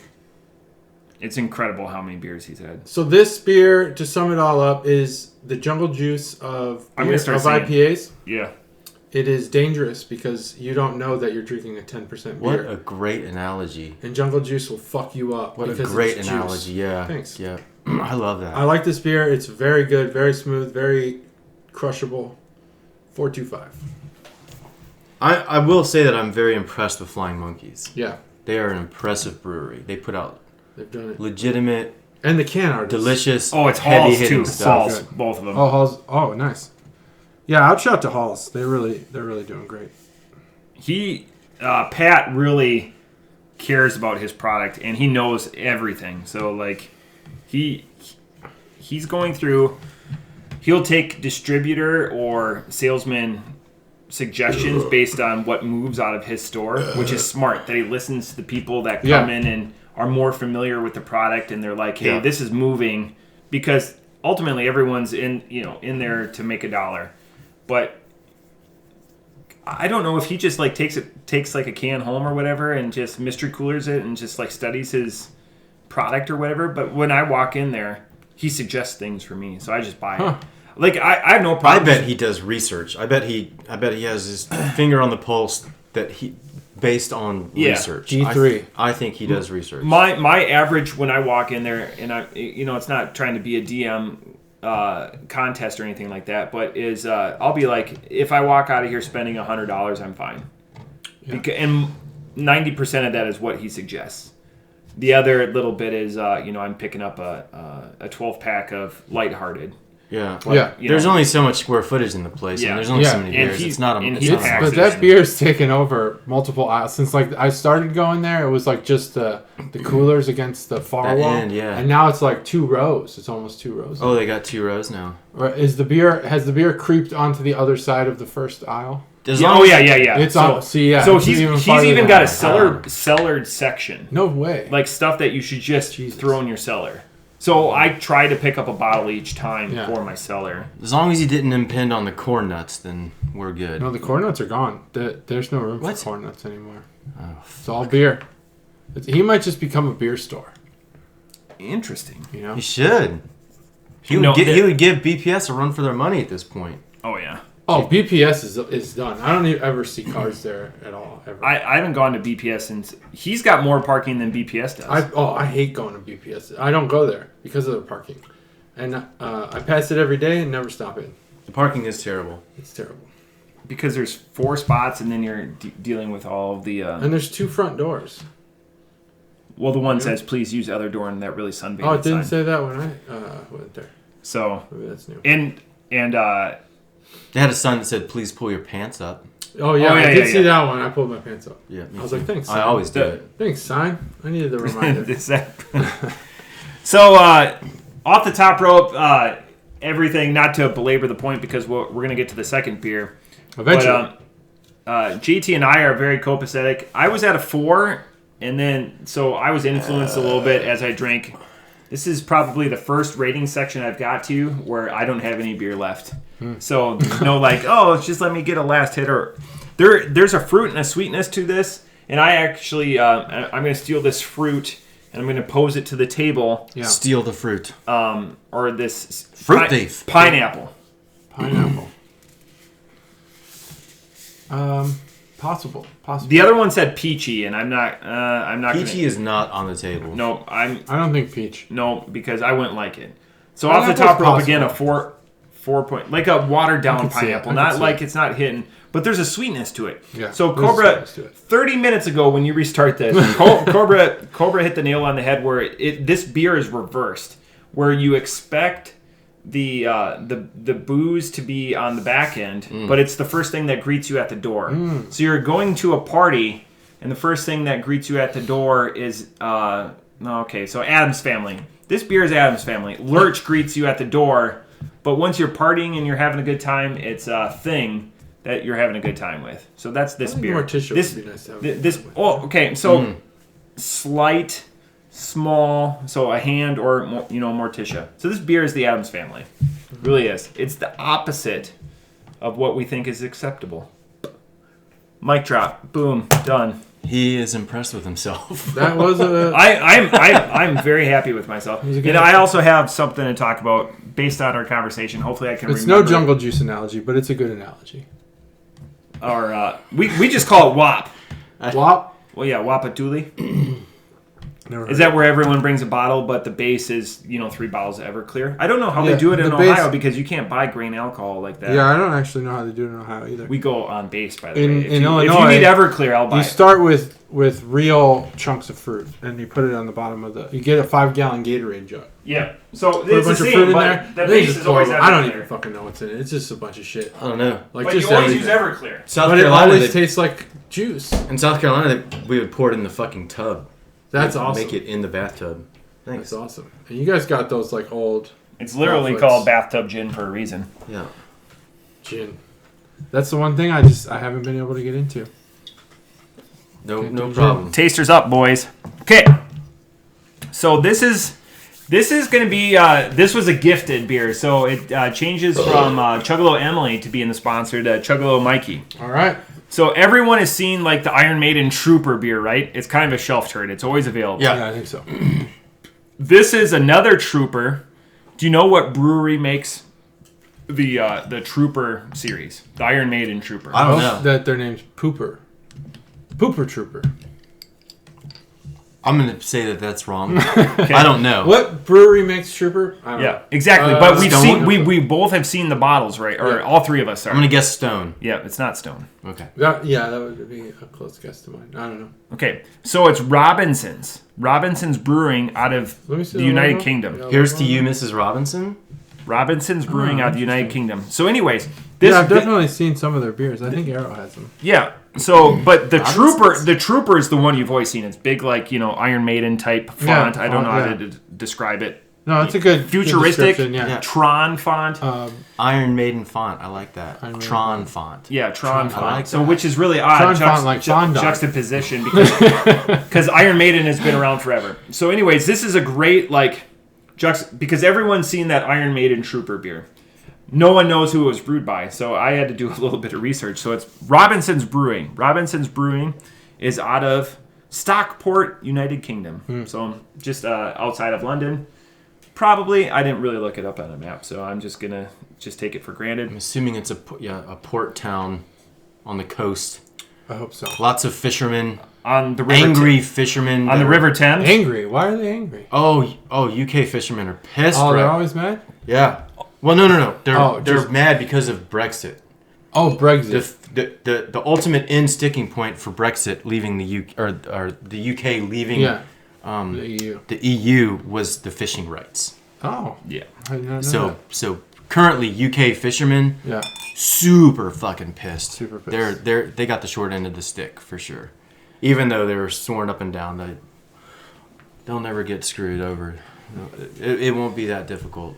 It's incredible how many beers he's had. So this beer, to sum it all up, is the jungle juice of IPAs. Yeah. It is dangerous because you don't know that you're drinking a 10% beer. What a great analogy. And jungle juice will fuck you up. What a great analogy, yeah. Thanks. Yeah. I love that. I like this beer. It's very good, very smooth, very crushable. 4.25. I will say that I'm very impressed with Flying Monkeys. Yeah. They are an impressive brewery. They put out They've done it. Legitimate, and the can artists. delicious, it's Halls too. stuff. Halls, both of them. Oh, Halls. Oh, nice. Yeah, I'd shout to Halls. They're really doing great. Pat really cares about his product, and he knows everything. So like, he's going through. He'll take distributor or salesman suggestions based on what moves out of his store, which is smart. That he listens to the people that come in and are more familiar with the product, and they're like, "Hey, this is moving," because ultimately everyone's in there to make $1. But I don't know if he just like takes like a can home or whatever and just mystery coolers it and just like studies his product or whatever. But when I walk in there, he suggests things for me, so I just buy it. Like I have no problem. I bet he does research. I bet he has his finger on the pulse that he based on research. G3. I think he does research. My average when I walk in there, and it's not trying to be a DM contest or anything like that, but is I'll be like, if I walk out of here spending $100, I'm fine. Yeah. And 90% of that is what he suggests. The other little bit is I'm picking up a 12-pack of Lighthearted. Yeah, but, there's only so much square footage in the place, and there's only so many beers. It's not a but that beer's taken over multiple aisles since like I started going there. It was like just the coolers against the far wall, and now it's like 2 rows. It's almost 2 rows. Oh, they got 2 rows now. Has the beer creeped onto the other side of the first aisle? Yeah. It's so he's even got a cellared section. No way. Like stuff that you should just throw in your cellar. So I try to pick up a bottle each time for my cellar. As long as he didn't impede on the corn nuts, then we're good. No, the corn nuts are gone. There's no room for corn nuts anymore. It's all beer. He might just become a beer store. Interesting. He should. He would give BPS a run for their money at this point. Oh, yeah. Oh, BPS is done. I don't ever see cars there at all, ever. I haven't gone to BPS since... He's got more parking than BPS does. I hate going to BPS. I don't go there because of the parking. And I pass it every day and never stop it. The parking is terrible. It's terrible. Because there's 4 spots and then you're dealing with all of the... And there's 2 front doors. Well, the one says, please use other door, and that really sunbathed Oh, it didn't say that when I went there. So... Maybe that's new. And they had a sign that said, please pull your pants up. Oh, yeah. I did see that one. I pulled my pants up. Yeah, I was like, thanks, sign. I always do it. Thanks, sign. I needed the reminder. So, off the top rope, everything, not to belabor the point because we're going to get to the second beer. Eventually. But, JT and I are very copacetic. I was at a 4, and then, so I was influenced a little bit as I drank. This is probably the first rating section I've got to where I don't have any beer left. So, just let me get a last hit. There's a fruit and a sweetness to this, and I actually I'm going to steal this fruit and I'm going to pose it to the table. Yeah. Steal the fruit. Or this Fruit thief. Pineapple. Pineapple. Possible. The other one said peachy, and I'm not. Peachy is not on the table. No, I don't think peach. No, because I wouldn't like it. So Pineapple's off the top, propaganda possible. 4 point, like a watered I down can see it. pineapple, I can not see like it. it's not hidden, but there's a sweetness to it. Yeah, So there's a Cobra, sweetness to it. 30 minutes ago when you restart this, Cobra hit the nail on the head where this beer is reversed, where you expect the booze to be on the back end, but it's the first thing that greets you at the door. So you're going to a party, and the first thing that greets you at the door is so Addams Family. This beer is Addams Family. Lurch greets you at the door, but once you're partying and you're having a good time, it's a thing that you're having a good time with. So that's this beer. Morticia would be nice to have. So slight, small, so a hand or Morticia. So this beer is the Addams Family. It really is. It's the opposite of what we think is acceptable. Mic drop. Boom. Done. He is impressed with himself. That was a. I'm very happy with myself. And I also have something to talk about based on our conversation. Hopefully I can It's remember. no Jungle Juice analogy, but it's a good analogy. Or we just call it WAP. WAP? Well, yeah, Wapatuli. Never Is heard that where everyone brings a bottle, but the base is 3 bottles of Everclear? I don't know how Yeah, they do it in the Ohio base- because you can't buy grain alcohol like that. Yeah, I don't actually know how they do it in Ohio either. We go on base, by the In- way. If in you Illinois, need Everclear, I'll buy You it. start with real chunks of fruit, and you put it on the bottom of the. You get a 5-gallon Gatorade jug. Yeah. So Put a it's the bunch of fruit same, in but there. the They base just is pour always it. I don't Everclear. even fucking know what's in it. It's just a bunch of shit. I don't know. Like But just you always everything. use Everclear. South But it Carolina, always tastes like juice. in South Carolina, we would pour it in the fucking tub. That's Make- awesome. Make it in the bathtub. Thanks. That's awesome. And you guys got those like old It's literally Netflix called bathtub gin for a reason. Yeah. gin. That's the one thing I haven't been able to get into. No Can't do problem. Tasters up, boys. Okay. So this is going to be this was a gifted beer, so it changes from Chuggalo Emily to being the sponsor to Chuggalo Mikey. All right. So everyone has seen like the Iron Maiden Trooper beer, right? It's kind of a shelf turd. It's always available. Yeah. I think so. This is another Trooper. Do you know what brewery makes the Trooper series? The Iron Maiden Trooper. I don't know. That their name's Pooper. Pooper Trooper. I'm going to say that that's wrong. I don't know. What brewery makes Trooper? I don't know. Yeah, exactly. But we've Stone? seen we both have seen the bottles, right? Or Yeah. all three of us are. I'm going to guess Stone. Yeah, it's not Stone. Okay. That would be a close guess to mine. I don't know. Okay, so it's Robinson's. Robinson's Brewing out of Let me see the the United logo. Kingdom. Yeah. Here's to you, Mrs. Robinson. Robinson's Brewing out of the United interesting. Kingdom. So, anyways, this Yeah, I've definitely seen some of their beers. I think Arrow has them. yeah. So, but the Robinson's. Trooper is the one you've always seen. It's big, like Iron Maiden type font. I don't know how yeah. to describe it. No, it's a good Futuristic, good description, Yeah. yeah. Tron font. Iron Maiden font. I like that. Iron Maiden Tron font. Yeah, Tron I font. like So, that. which is really odd. Tron font like Fondant. Juxtaposition because Iron Maiden has been around forever. So, anyways, this is a great because everyone's seen that Iron Maiden Trooper beer. No one knows who it was brewed by, so I had to do a little bit of research. So it's Robinson's Brewing. Robinson's Brewing is out of Stockport, United Kingdom. So just outside of London. Probably, I didn't really look it up on a map, so I'm just gonna take it for granted. I'm assuming it's a port town on the coast. I hope so. Lots of fishermen. On the river Angry fishermen. on the that River are- Thames. Angry. Why are they angry? Oh, UK fishermen are pissed. Oh, they're right? always mad? Yeah. Well, no. They're just- mad because of Brexit. Oh, Brexit. The ultimate end sticking point for Brexit leaving the UK or the UK leaving the EU. the EU was the fishing rights. Oh. Yeah. I did not know So currently UK fishermen that. Yeah. super fucking pissed. Super pissed. They got the short end of the stick for sure. Even though they were sworn up and down that they'll never get screwed over. It won't be that difficult.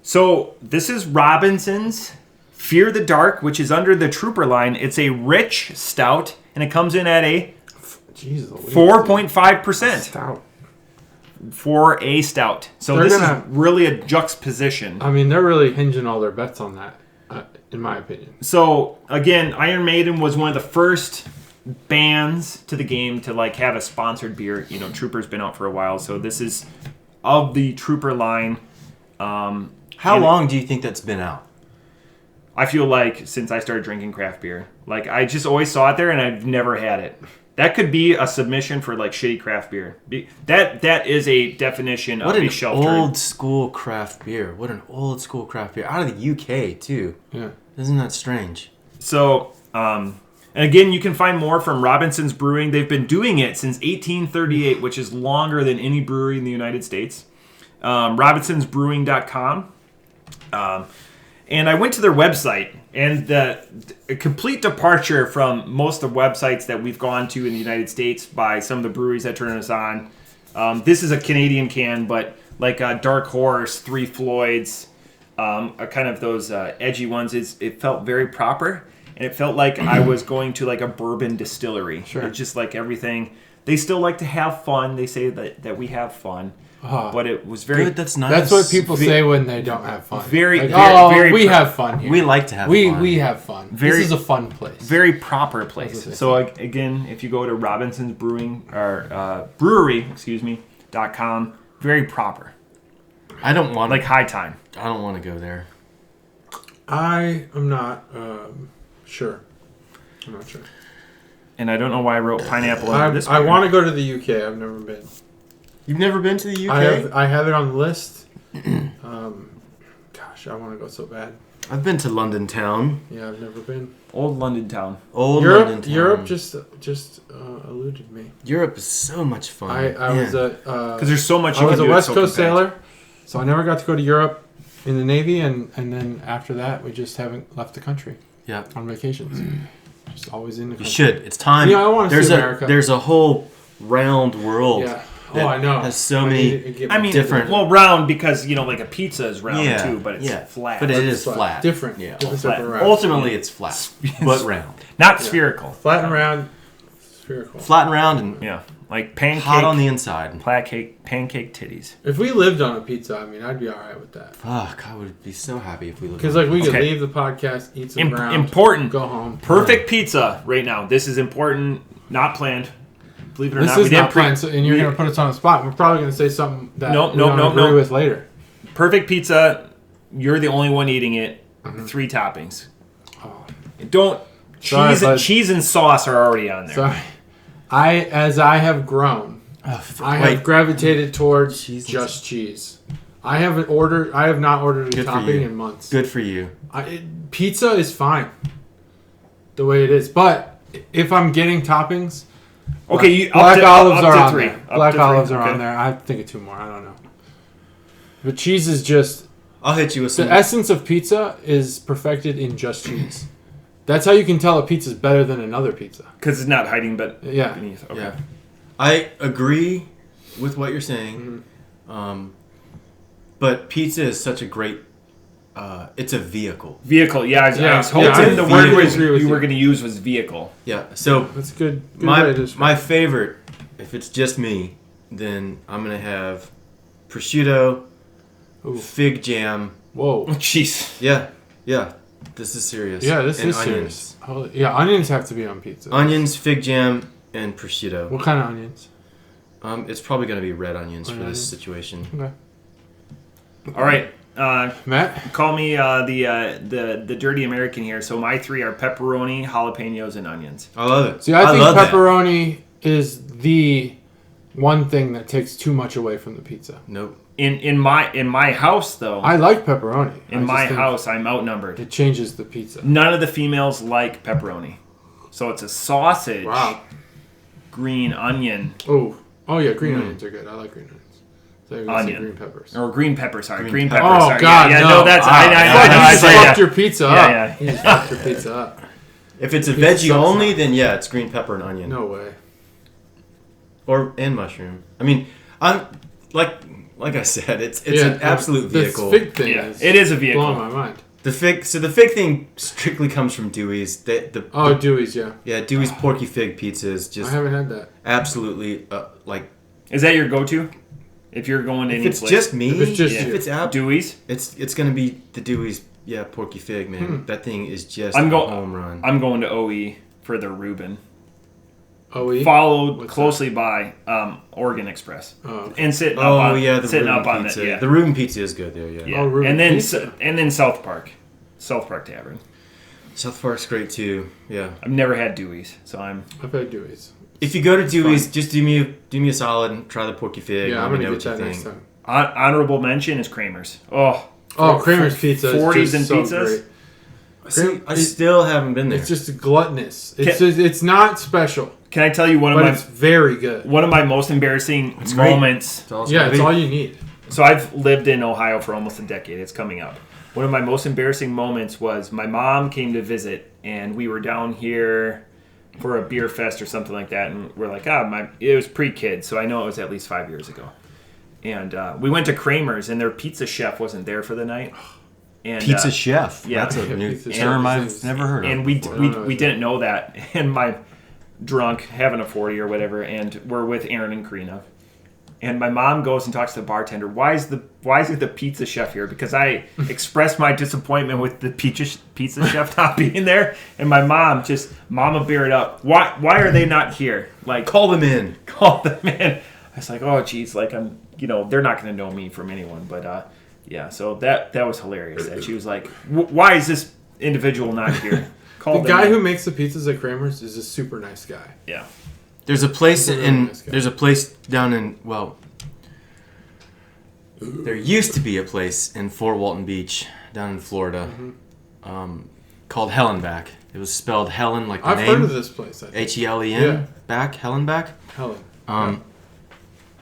So this is Robinson's Fear the Dark, which is under the Trooper line. It's a rich stout, and it comes in at a Jesus. Louise, 4.5% Stout. for a stout. So They're this gonna- is really a juxtaposition. I mean, they're really hinging all their bets on that. in my opinion. So again, Iron Maiden was one of the first bands to the game to like have a sponsored beer. You know, Trooper's been out for a while, so this is of the Trooper line. How long do you think that's been out? I feel like since I started drinking craft beer, like I just always saw it there, and I've never had it. That could be a submission for like shitty craft beer. That is a definition of a shelf turd. Old school craft beer. What an old school craft beer out of the UK too. Yeah, isn't that strange? So, and again, you can find more from Robinson's Brewing. They've been doing it since 1838, which is longer than any brewery in the United States. RobinsonsBrewing.com. And I went to their website, and a complete departure from most of the websites that we've gone to in the United States by some of the breweries that turn us on. This is a Canadian can, but like Dark Horse, Three Floyds, are kind of those edgy ones. It felt very proper, and it felt like I was going to like a bourbon distillery. Sure. It's just like everything. They still like to have fun. They say that we have fun. But it was very good. That's nice. That's what people say when they don't have fun. Very, like, very we have fun here. We like to have we fun. We have fun. This is a fun place. Very proper place. So again, if you go to Robinson's Brewing or brewery.com, very proper. I don't want like high time. I don't want to go there. I am not sure. I'm not sure. And I don't know why I wrote pineapple under this. I want to go to the UK. I've never been. You've never been to the UK? I have it on the list. Gosh, I want to go so bad. I've been to London town. Yeah, I've never been. Old London town. London town. Europe just eluded me. Europe is so much fun. I was because there's so much. I was a West Coast sailor, so I never got to go to Europe in the Navy, and then after that, we just haven't left the country. Yeah, on vacations. Just always in the country. You should. It's time. Yeah, I want to see America. There's a whole round world. Yeah. Oh, I know. Has so many different. Well, round because like a pizza is round too, but it's flat. But it is flat. Different. Yeah. Flat. Ultimately, it's flat, but round. Not spherical. Flat and round. Spherical. Flat and round and like pancake. Hot on the inside. Pancake titties. If we lived on a pizza, I mean, I'd be all right with that. Fuck, I would be so happy if we lived. Because like we could leave the podcast, eat some ground, important, go home. Perfect pizza right now. This is important, not planned. Believe it or this not, is not planned, and you're going to put us on the spot. We're probably going to say something that we don't agree with later. Perfect pizza. You're the only one eating it. 3 toppings. Oh. Don't cheese and sauce are already on there. Sorry. As I have grown, I have gravitated towards just cheese. I have not ordered a topping in months. Good for you. Pizza is fine the way it is, but if I'm getting toppings, okay, black olives are on there. Black olives are on there. I think of 2 more. I don't know. But cheese is just. I'll hit you with some. The essence of pizza is perfected in just cheese. That's how you can tell a pizza is better than another pizza. Because it's not hiding, but beneath. Okay. Yeah. I agree with what you're saying. But pizza is such a great. It's a vehicle. Vehicle, yeah. I was hoping the word you were going to use was vehicle. Yeah, so that's good. My favorite, if it's just me, then I'm going to have prosciutto, fig jam. Whoa. Jeez. Yeah. This is serious. Yeah, this is serious. Yeah, onions have to be on pizza. Onions, fig jam, and prosciutto. What kind of onions? It's probably going to be red onions for this situation. Okay. All right. Matt? Call me the dirty American here. So my 3 are pepperoni, jalapenos, and onions. I love it. See, I think pepperoni is the one thing that takes too much away from the pizza. Nope. In my house though, I like pepperoni. In my house, I'm outnumbered. It changes the pizza. None of the females like pepperoni, so it's a sausage. Wow. Green onion. Oh yeah, green onions are good. I like green onions. Onion. Green peppers. Or green pepper, sorry. Green pepper. Oh, sorry. God, no, that's... I just fucked your pizza up. Yeah. You just fucked your pizza up. If it's a veggie only, then it's green pepper and onion. No way. And mushroom. I mean, I'm like I said, it's an absolute vehicle. The fig thing it is a vehicle. Blowing my mind. The fig thing strictly comes from Dewey's. Dewey's, yeah. Yeah, Dewey's Porky Fig pizza is just... I haven't had that. Absolutely, Is that your go-to? If you're going to any place? If it's just me, if it's just if it's Dewey's? It's going to be the Dewey's Porky Fig, man. That thing is just I'm a go- home run. I'm going to OE for their Reuben. OE? Followed What's closely by Oregon Express. Oh, okay. And sitting up Oh on yeah, the sitting Reuben up on pizza. it. Yeah. The Reuben pizza is good there. Yeah. Yeah. Oh, Reuben and then pizza. and then South Park Tavern. South Park's great too. Yeah. I've never had Dewey's, so I'm. I've had Dewey's. If you go to Dewey's, just do me a solid and try the Porky Fig. Yeah, Let I'm me gonna know get what that you next think. time. Honorable mention is Kramer's. Oh, Kramer's Pizza is 40s just and so pizzas? great. See, I still haven't been there. It's just gluttonous. It's not special, Can I tell you but it's very good. one of my most embarrassing great. moments? It's all Yeah, it's gravy. all you need. So I've lived in Ohio for almost a decade. It's coming up. One of my most embarrassing moments was my mom came to visit, and we were down here for a beer fest or something like that, and we're like, it was pre-kid, so I know it was at least 5 years ago. And we went to Kramer's, and their pizza chef wasn't there for the night. And, Pizza chef. yeah. That's a new Pizza term chef I've is- never heard of. And we before. didn't know that. And my drunk, having a 40 or whatever, and we're with Aaron and Karina. And my mom goes and talks to the bartender. Why is it the pizza chef here? Because I expressed my disappointment with the pizza chef not being there. And my mom just, Mama bear it up. Why are they not here? Like, Call them in. call them in. I was like, oh geez, like they're not going to know me from anyone. But yeah, so that was hilarious. That she was like, why is this individual not here? Call The them guy in. who makes the pizzas at Kramer's is a super nice guy. Yeah. There's a place He's a really in. nice guy. There's a place down in. Well, there used to be a place in Fort Walton Beach, down in Florida, called Hellenback. It was spelled Helen, like the I've name. heard of this place. I think. Helen. Yeah. Back. Hellenback. Helen.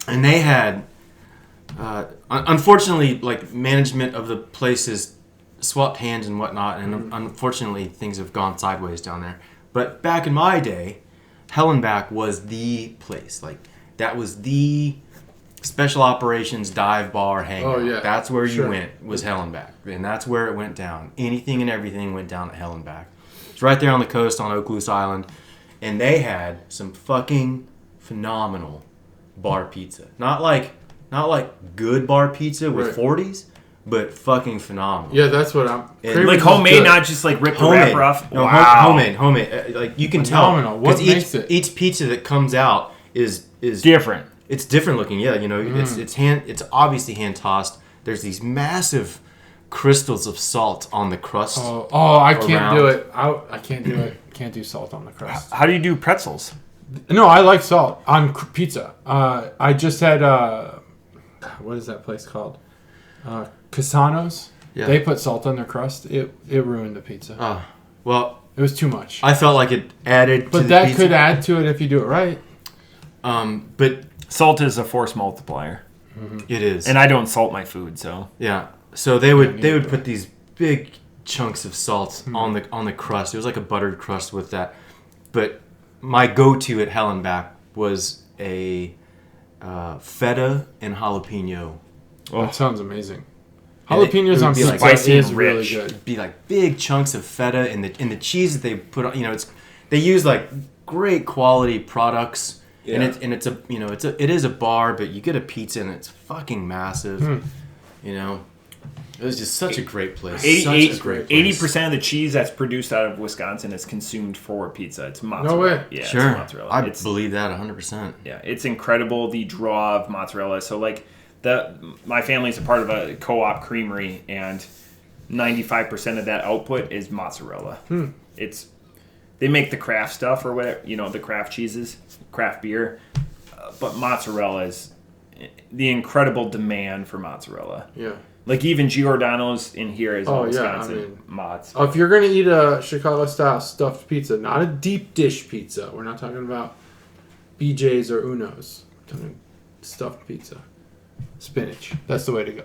And they had, unfortunately, like management of the places swapped hands and whatnot, and unfortunately things have gone sideways down there. But back in my day, Hellenback was the place. Like that was the special operations dive bar hangout. Oh, yeah. That's where you Sure. went, was Hellenback, and that's where it went down. Anything and everything went down at Hellenback. It's right there on the coast on Okaloosa Island, and they had some fucking phenomenal bar pizza. Not like good bar pizza with Right. 40s, but fucking phenomenal. Yeah, that's what I'm. And Kramer's Like is homemade, good. not just like rip the Homemade. wrapper off. No, Wow. homemade. Like you can Phenomenal. tell. What 'cause makes it? each pizza that comes out is Different. it's different looking. Yeah, you know, it's obviously hand tossed. There's these massive crystals of salt on the crust. Oh, I can't around. do it. I can't do it. Can't do salt on the crust. How do you do pretzels? No, I like salt on pizza. I just had what is that place called? Casano's. Yeah. They put salt on their crust. It ruined the pizza. Well, It was too much. I felt like it added to But the that pizza. could add to it if you do it right. But Salt is a force multiplier, it is. and I don't salt my food, so Yeah. So they would neither do I. put these big chunks of salt on the crust. It was like a buttered crust with that. But my go-to at Hellenback was a feta and jalapeno. That sounds amazing. And it Jalapenos would on be pizza like spicy is and really rich. good. It'd be like big chunks of feta and the cheese that they put on. You know, they use like great quality products. Yeah. And it is a bar, but you get a pizza and it's fucking massive. You know, it was just such a great place. Such a great place. 80% of the cheese that's produced out of Wisconsin is consumed for pizza. It's mozzarella. No way. Yeah, Sure, it's mozzarella. I It's, believe that 100%. yeah, it's incredible the draw of mozzarella. So like my family's a part of a co-op creamery, and 95% of that output is mozzarella. They make the craft stuff or whatever, the craft cheeses, craft beer, but mozzarella is the incredible demand for mozzarella. Yeah. Like even Giordano's in here is all Oh, yeah, Wisconsin mods. If you're gonna eat a Chicago-style stuffed pizza, not a deep dish pizza. We're not talking about BJ's or Uno's. We're talking stuffed pizza. Spinach. That's the way to go.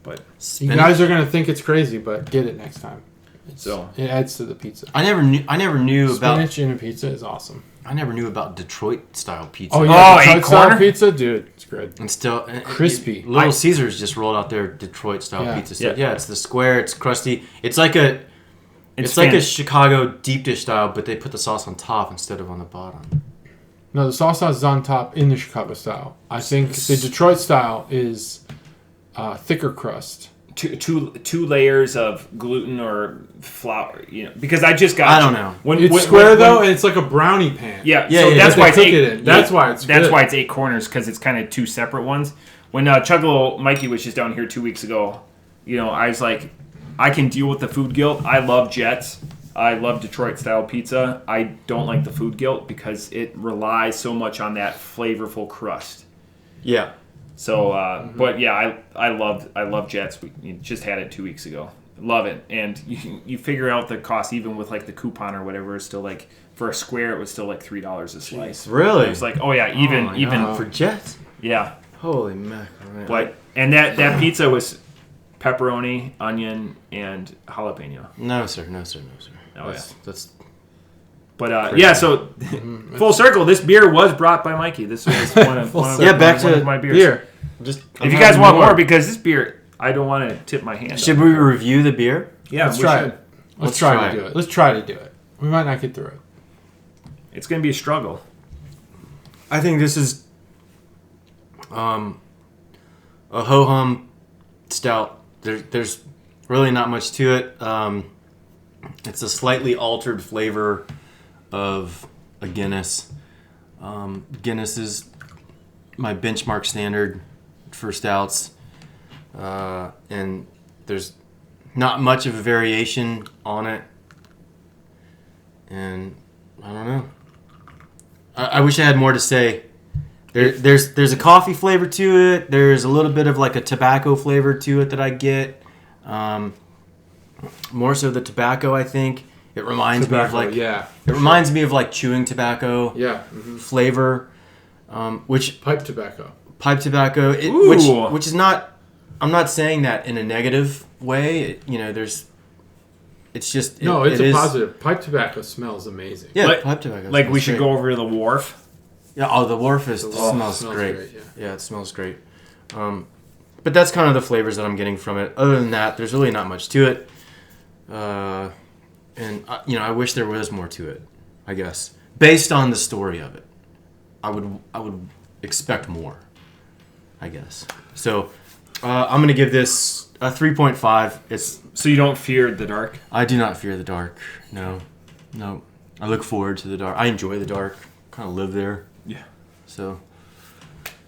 But you guys are gonna think it's crazy, but get it next time. It adds to the pizza. I never knew about Spinach in a pizza is awesome. I never knew about Detroit style pizza. Oh Oh, yeah, eight Detroit style corner? pizza, dude, it's good. And still Crispy. Little Caesars just rolled out their Detroit style Yeah. pizza. So, Yeah. yeah, it's the square. It's crusty. It's like a It's like a fancy. Chicago deep dish style, but they put the sauce on top instead of on the bottom. No, the sauce is on top in the Chicago style. I think the Detroit style is thicker crust. two layers of gluten or flour, because I just got. I don't know. It's square though, and it's like a brownie pan. Yeah, Yeah, so yeah, that's that why they it's cook it in. That's why it's That's good. why it's 8 corners, because it's kind of 2 separate ones. When Chuggalo Mikey was just down here 2 weeks ago, I was like, I can deal with the food guilt. I love Jets. I love Detroit-style pizza. I don't like the food guilt because it relies so much on that flavorful crust. Yeah. So, but yeah, I love Jets. We just had it 2 weeks ago. Love it, and you figure out the cost even with like the coupon or whatever. It's still like for a square, it was still like $3 a slice. Really? It's like, oh yeah, even for Jets. yeah. Holy mackerel! But and that pizza was pepperoni, onion, and jalapeno. No, sir. Oh That's But yeah, so full circle. This beer was brought by Mikey. This was one of back to my beers. Beer. just. If you guys want more, because this beer, I don't want to tip my hand. Should up. we review the beer? Yeah, Let's we try should. it. Let's try to do it. Let's try to do it. We might not get through it. It's going to be a struggle. I think this is a ho-hum stout. There's really not much to it. It's a slightly altered flavor of a Guinness. Guinness is my benchmark standard for stouts. And there's not much of a variation on it. And I don't know. I wish I had more to say. There's a coffee flavor to it. There's a little bit of like a tobacco flavor to it that I get. More so the tobacco, I think. It reminds me of like It reminds me of like chewing tobacco. Yeah. Flavor, which Pipe tobacco. Which is not. I'm not saying that in a negative way. It's just It's a positive. Pipe tobacco smells amazing. Yeah, pipe tobacco. Like we smells should great. go over to the wharf. Yeah, the wharf smells great. Yeah, it smells great. But that's kind of the flavors that I'm getting from it. Other than that, there's really not much to it. And I wish there was more to it. I guess based on the story of it, I would expect more. I guess. So I'm gonna give this a 3.5. So you don't fear the dark? I do not fear the dark. No. I look forward to the dark. I enjoy the dark. Kind of live there. Yeah. So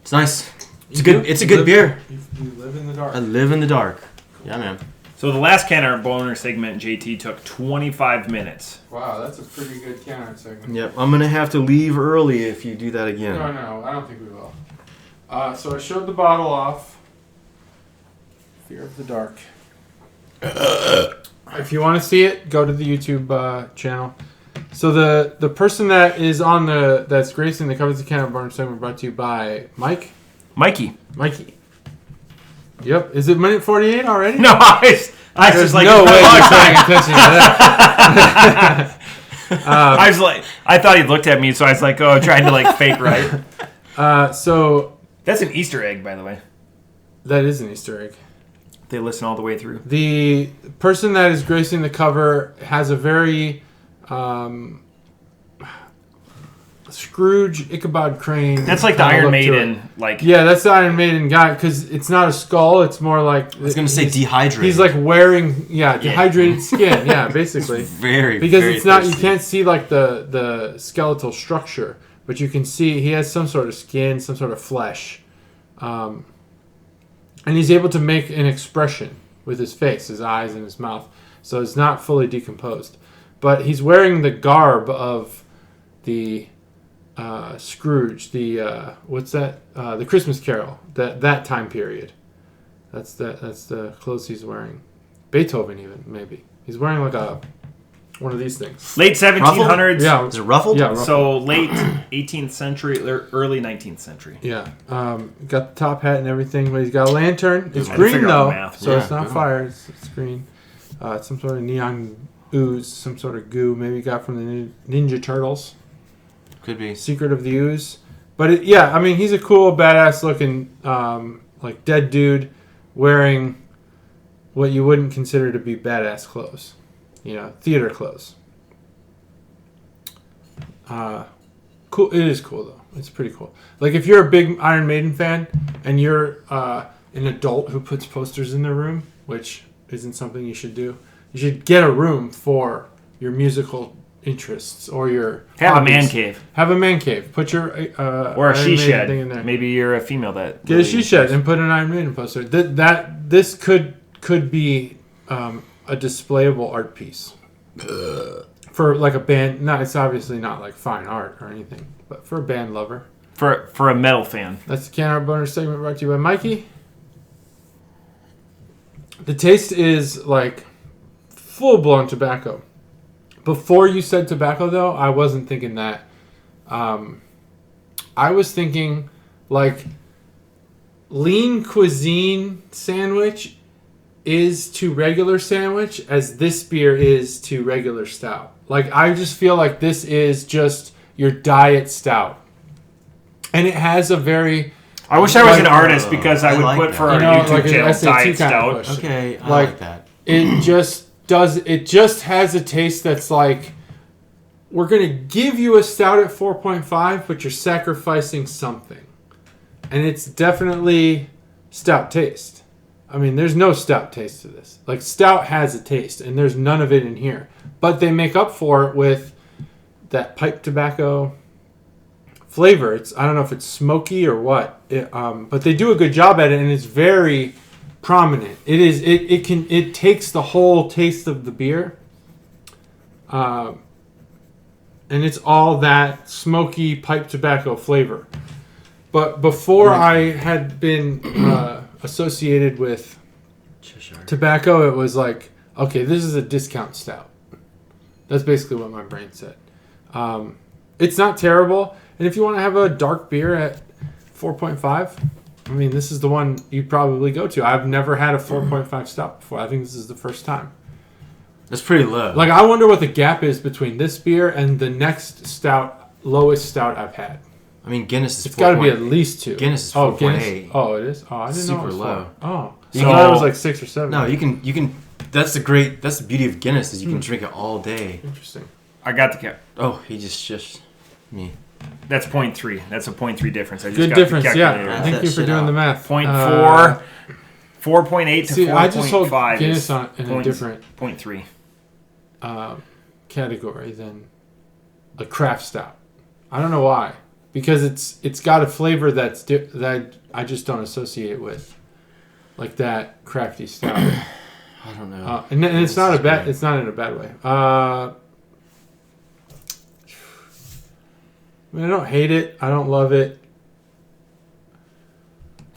it's nice. It's a good beer. You live in the dark. I live in the dark. Yeah, man. So the last can of boner segment, JT, took 25 minutes. Wow, that's a pretty good counter segment. Yep. I'm gonna have to leave early if you do that again. No, I don't think we will. So I showed the bottle off. Fear of the dark. If you want to see it, go to the YouTube channel. So the person that is on that's gracing the covers of the can of boner segment brought to you by Mikey. Mikey. Yep. Is it minute 48 already? No, I was like, no way you're paying attention to that. I thought he looked at me, so I was like, trying to like fake right. So that's an Easter egg, by the way. That is an Easter egg. They listen all the way through. The person that is gracing the cover has a very Scrooge Ichabod Crane. That's like the Iron Maiden. That's the Iron Maiden guy, because it's not a skull. It's more like I was gonna say dehydrated. He's like wearing dehydrated skin. Yeah, basically. Very because very it's not. thirsty. You can't see like the skeletal structure, but you can see he has some sort of skin, some sort of flesh, and he's able to make an expression with his face, his eyes, and his mouth. So it's not fully decomposed, but he's wearing the garb of the Scrooge, what's that? The Christmas Carol. That time period. That's the clothes he's wearing. Beethoven even maybe. He's wearing like one of these things. Late 1700s. Yeah. Is it ruffled? Yeah. Ruffled. So late 18th century, early 19th century. Yeah. Got the top hat and everything, but he's got a lantern. It's I green figure out though, math. so Yeah, it's not good. fire. It's green. It's some sort of neon ooze, some sort of goo. Maybe he got from the Ninja Turtles. Could be. Secret of the Ooze. But he's a cool, badass looking, like dead dude wearing what you wouldn't consider to be badass clothes. Theater clothes. Cool. It is cool though. It's pretty cool. Like if you're a big Iron Maiden fan and you're an adult who puts posters in their room, which isn't something you should do. You should get a room for your musical interests or your Have hobbies. a man cave. Have a man cave. Put your Or a Iron she Maiden shed. thing in there. Maybe you're a female that... Get a she shed and put an Iron Maiden poster. This could be a displayable art piece. For like a band. No, it's obviously not like fine art or anything. But for a band lover. For a metal fan. That's the Can Art Boner segment brought to you by Mikey. The taste is like full-blown tobacco. Before you said tobacco, though, I wasn't thinking that. I was thinking like lean cuisine sandwich is to regular sandwich as this beer is to regular stout. Like, I just feel like this is just your diet stout. And it has a very... I wish I was an artist because I would like put that. for our like YouTube an channel SAT diet kind of stout. question. Okay, I Like- like that. It just has a taste that's like, we're going to give you a stout at 4.5, but you're sacrificing something. And it's definitely stout taste. I mean, there's no stout taste to this. Like, stout has a taste, and there's none of it in here. But they make up for it with that pipe tobacco flavor. I don't know if it's smoky or what, but they do a good job at it, and it's very prominent. It takes the whole taste of the beer, and it's all that smoky pipe tobacco flavor. But before I had been associated with Cheshire. tobacco, it was like, okay, this is a discount stout. That's basically what my brain said. It's not terrible, and if you want to have a dark beer at 4.5, I mean, this is the one you'd probably go to. I've never had a 4.5 stout before. I think this is the first time. That's pretty low. Like, I wonder what the gap is between this beer and the next stout, lowest stout I've had. I mean, Guinness is It's got to be at 4.8. least 2. Guinness is Oh, 4.8. Oh, it is? Oh, I didn't know it Super was low. 4. Oh. You So can- I thought it was like 6 or 7. No, you can. That's the beauty of Guinness is you can drink it all day. Interesting. I got the cap. Oh, he just shushed me. That's 0.3. That's a 0.3 difference. I just Good got difference, the yeah. calculator. Thank that you for shit doing out. the math. 0.4, 4.8 to See, 4.5 I just hold Guinness is in a different 0.3. category than a craft stout. I don't know why. Because it's got a flavor that I just don't associate with, like that crafty stout. I don't know. And it's not This is great. it's not in a bad way. I mean, I don't hate it. I don't love it.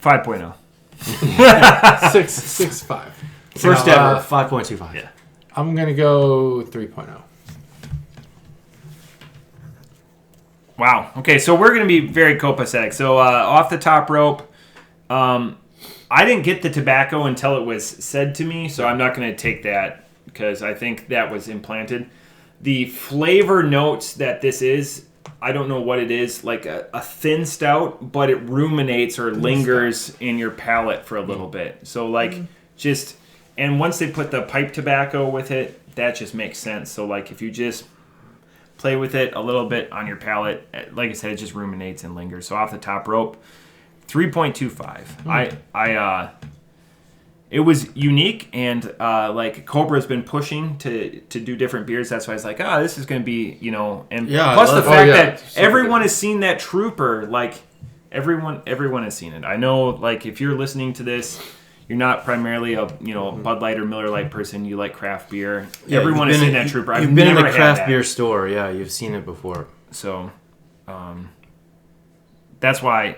5.0. 6.5. First Uh, ever, 5.25. Yeah. I'm gonna go 3.0. Wow. Okay, so we're going to be very copacetic. So off the top rope, I didn't get the tobacco until it was said to me, so I'm not going to take that because I think that was implanted. The flavor notes that this is, I don't know what it is, like a thin stout, but it ruminates or lingers in your palate for a little bit. So like just, and once they put the pipe tobacco with it, that just makes sense. So like if you just play with it a little bit on your palate, like I said, it just ruminates and lingers. So off the top rope, 3.25. It was unique, and like Cobra's been pushing to do different beers. That's why I was like, this is going to be, and Yeah, plus I the love it. fact Oh, yeah. that Super everyone good. has seen that Trooper. Like everyone has seen it. I know, like if you're listening to this, you're not primarily a Bud Light or Miller Lite person. You like craft beer. Yeah, Everyone you've has been seen in- that Trooper. You've I've been in never the had craft that. beer store. Yeah, you've seen it before. So that's why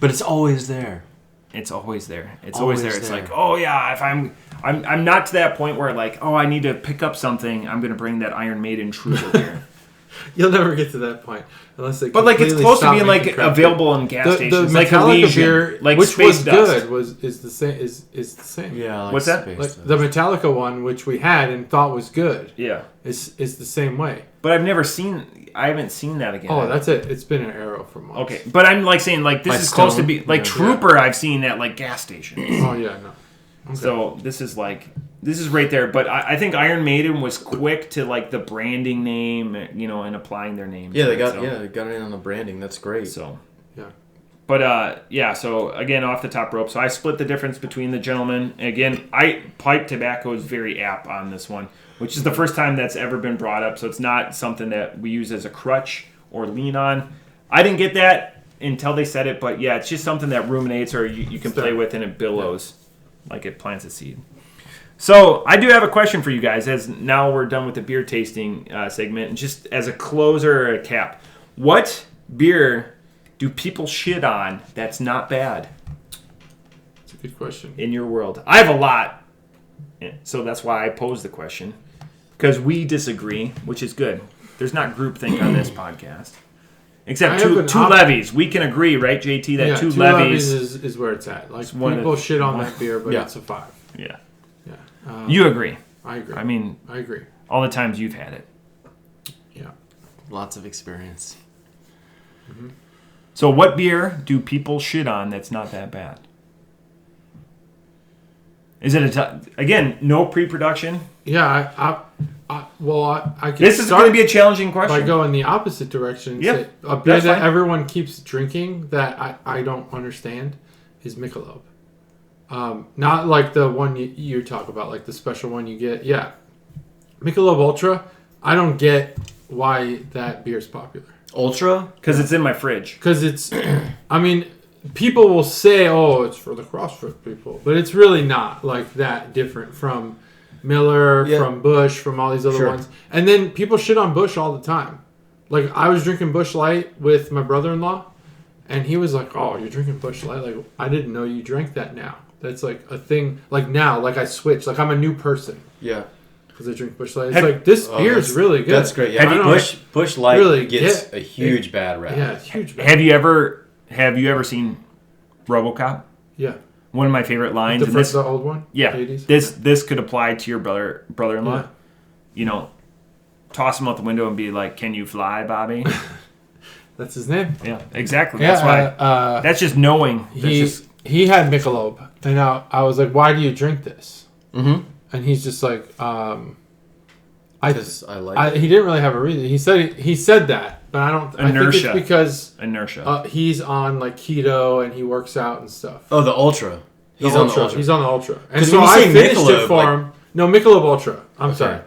But it's always there. it's always there. It's Always always there. It's there. like, oh yeah, if I'm not to that point where like, oh, I need to pick up something, I'm gonna bring that Iron Maiden Trooper beer. You'll never get to that point unless they. But like it's completely close to stop being making like craft available in gas beer. stations, The like Metallica Elysian, beer, like which Space was Dust. good, is the same. Is the same. Yeah. Like What's that? Space Like Dust. the Metallica one, which we had and thought was good, Yeah, is the same way. but I haven't seen that again. Oh, that's it. It's been an arrow for months. okay. But I'm like saying like this Like is close to Stone? be like Yeah. Trooper. I've seen at like gas stations. Oh yeah, no. Okay. So this is right there. But I think Iron Maiden was quick to like the branding name, and applying their name. Yeah, to they it, got so. they got it in on the branding. That's great. So yeah. But yeah, so again, off the top rope. So I split the difference between the gentlemen. Again, pipe tobacco is very apt on this one, which is the first time that's ever been brought up. So it's not something that we use as a crutch or lean on. I didn't get that until they said it, but yeah, it's just something that ruminates or you can play with and it billows like it plants a seed. So I do have a question for you guys as now we're done with the beer tasting segment. And just as a closer or a cap, what beer do people shit on that's not bad? That's a good question. In your world. I have a lot. So that's why I posed the question. Because we disagree, which is good. There's not groupthink on this podcast. Except two levies. We can agree, right, JT, that two levies is where it's at. Like, people shit on that beer, but it's a 5. Yeah. Yeah. You agree. I agree. I mean, I agree. All the times you've had it. Yeah. Lots of experience. Mm-hmm. So what beer do people shit on that's not that bad? Is it again, no pre-production? Yeah, I can This is going to be a challenging question. By going the opposite direction. Yeah, a beer that everyone keeps drinking that I don't understand is Michelob. Not like the one you talk about, like the special one you get. Yeah. Michelob Ultra, I don't get why that beer is popular. Ultra? Because it's in my fridge. Because it's, I mean, people will say, oh, it's for the CrossFit people. But it's really not like that different from Miller, from Busch, from all these other ones. And then people shit on Busch all the time. Like, I was drinking Busch Light with my brother-in-law, and he was like, oh, you're drinking Busch Light? Like, I didn't know you drank that now. That's like a thing. Like, now, like I switched. Like, I'm a new person. Yeah. Because I drink Busch Light. It's like, this beer is really good. That's great. Yeah, Busch Light really gets a huge bad rap. Yeah, it's huge bad. Have you ever seen RoboCop? Yeah. One of my favorite lines. The old one? Yeah. 80s? This could apply to your brother-in-law. Yeah. You know, toss him out the window and be like, can you fly, Bobby? That's his name. Yeah, exactly. Yeah, that's why. That's just knowing. He had Michelob. And I was like, why do you drink this? Mm-hmm. And he's just like, because I like it. He didn't really have a reason. He said that, but I don't. Inertia. I think it's because inertia. He's on like keto and he works out and stuff. Oh, the Ultra. He's on the Ultra. And so I finished Michelob, it for him. No, Michelob Ultra. I'm sorry.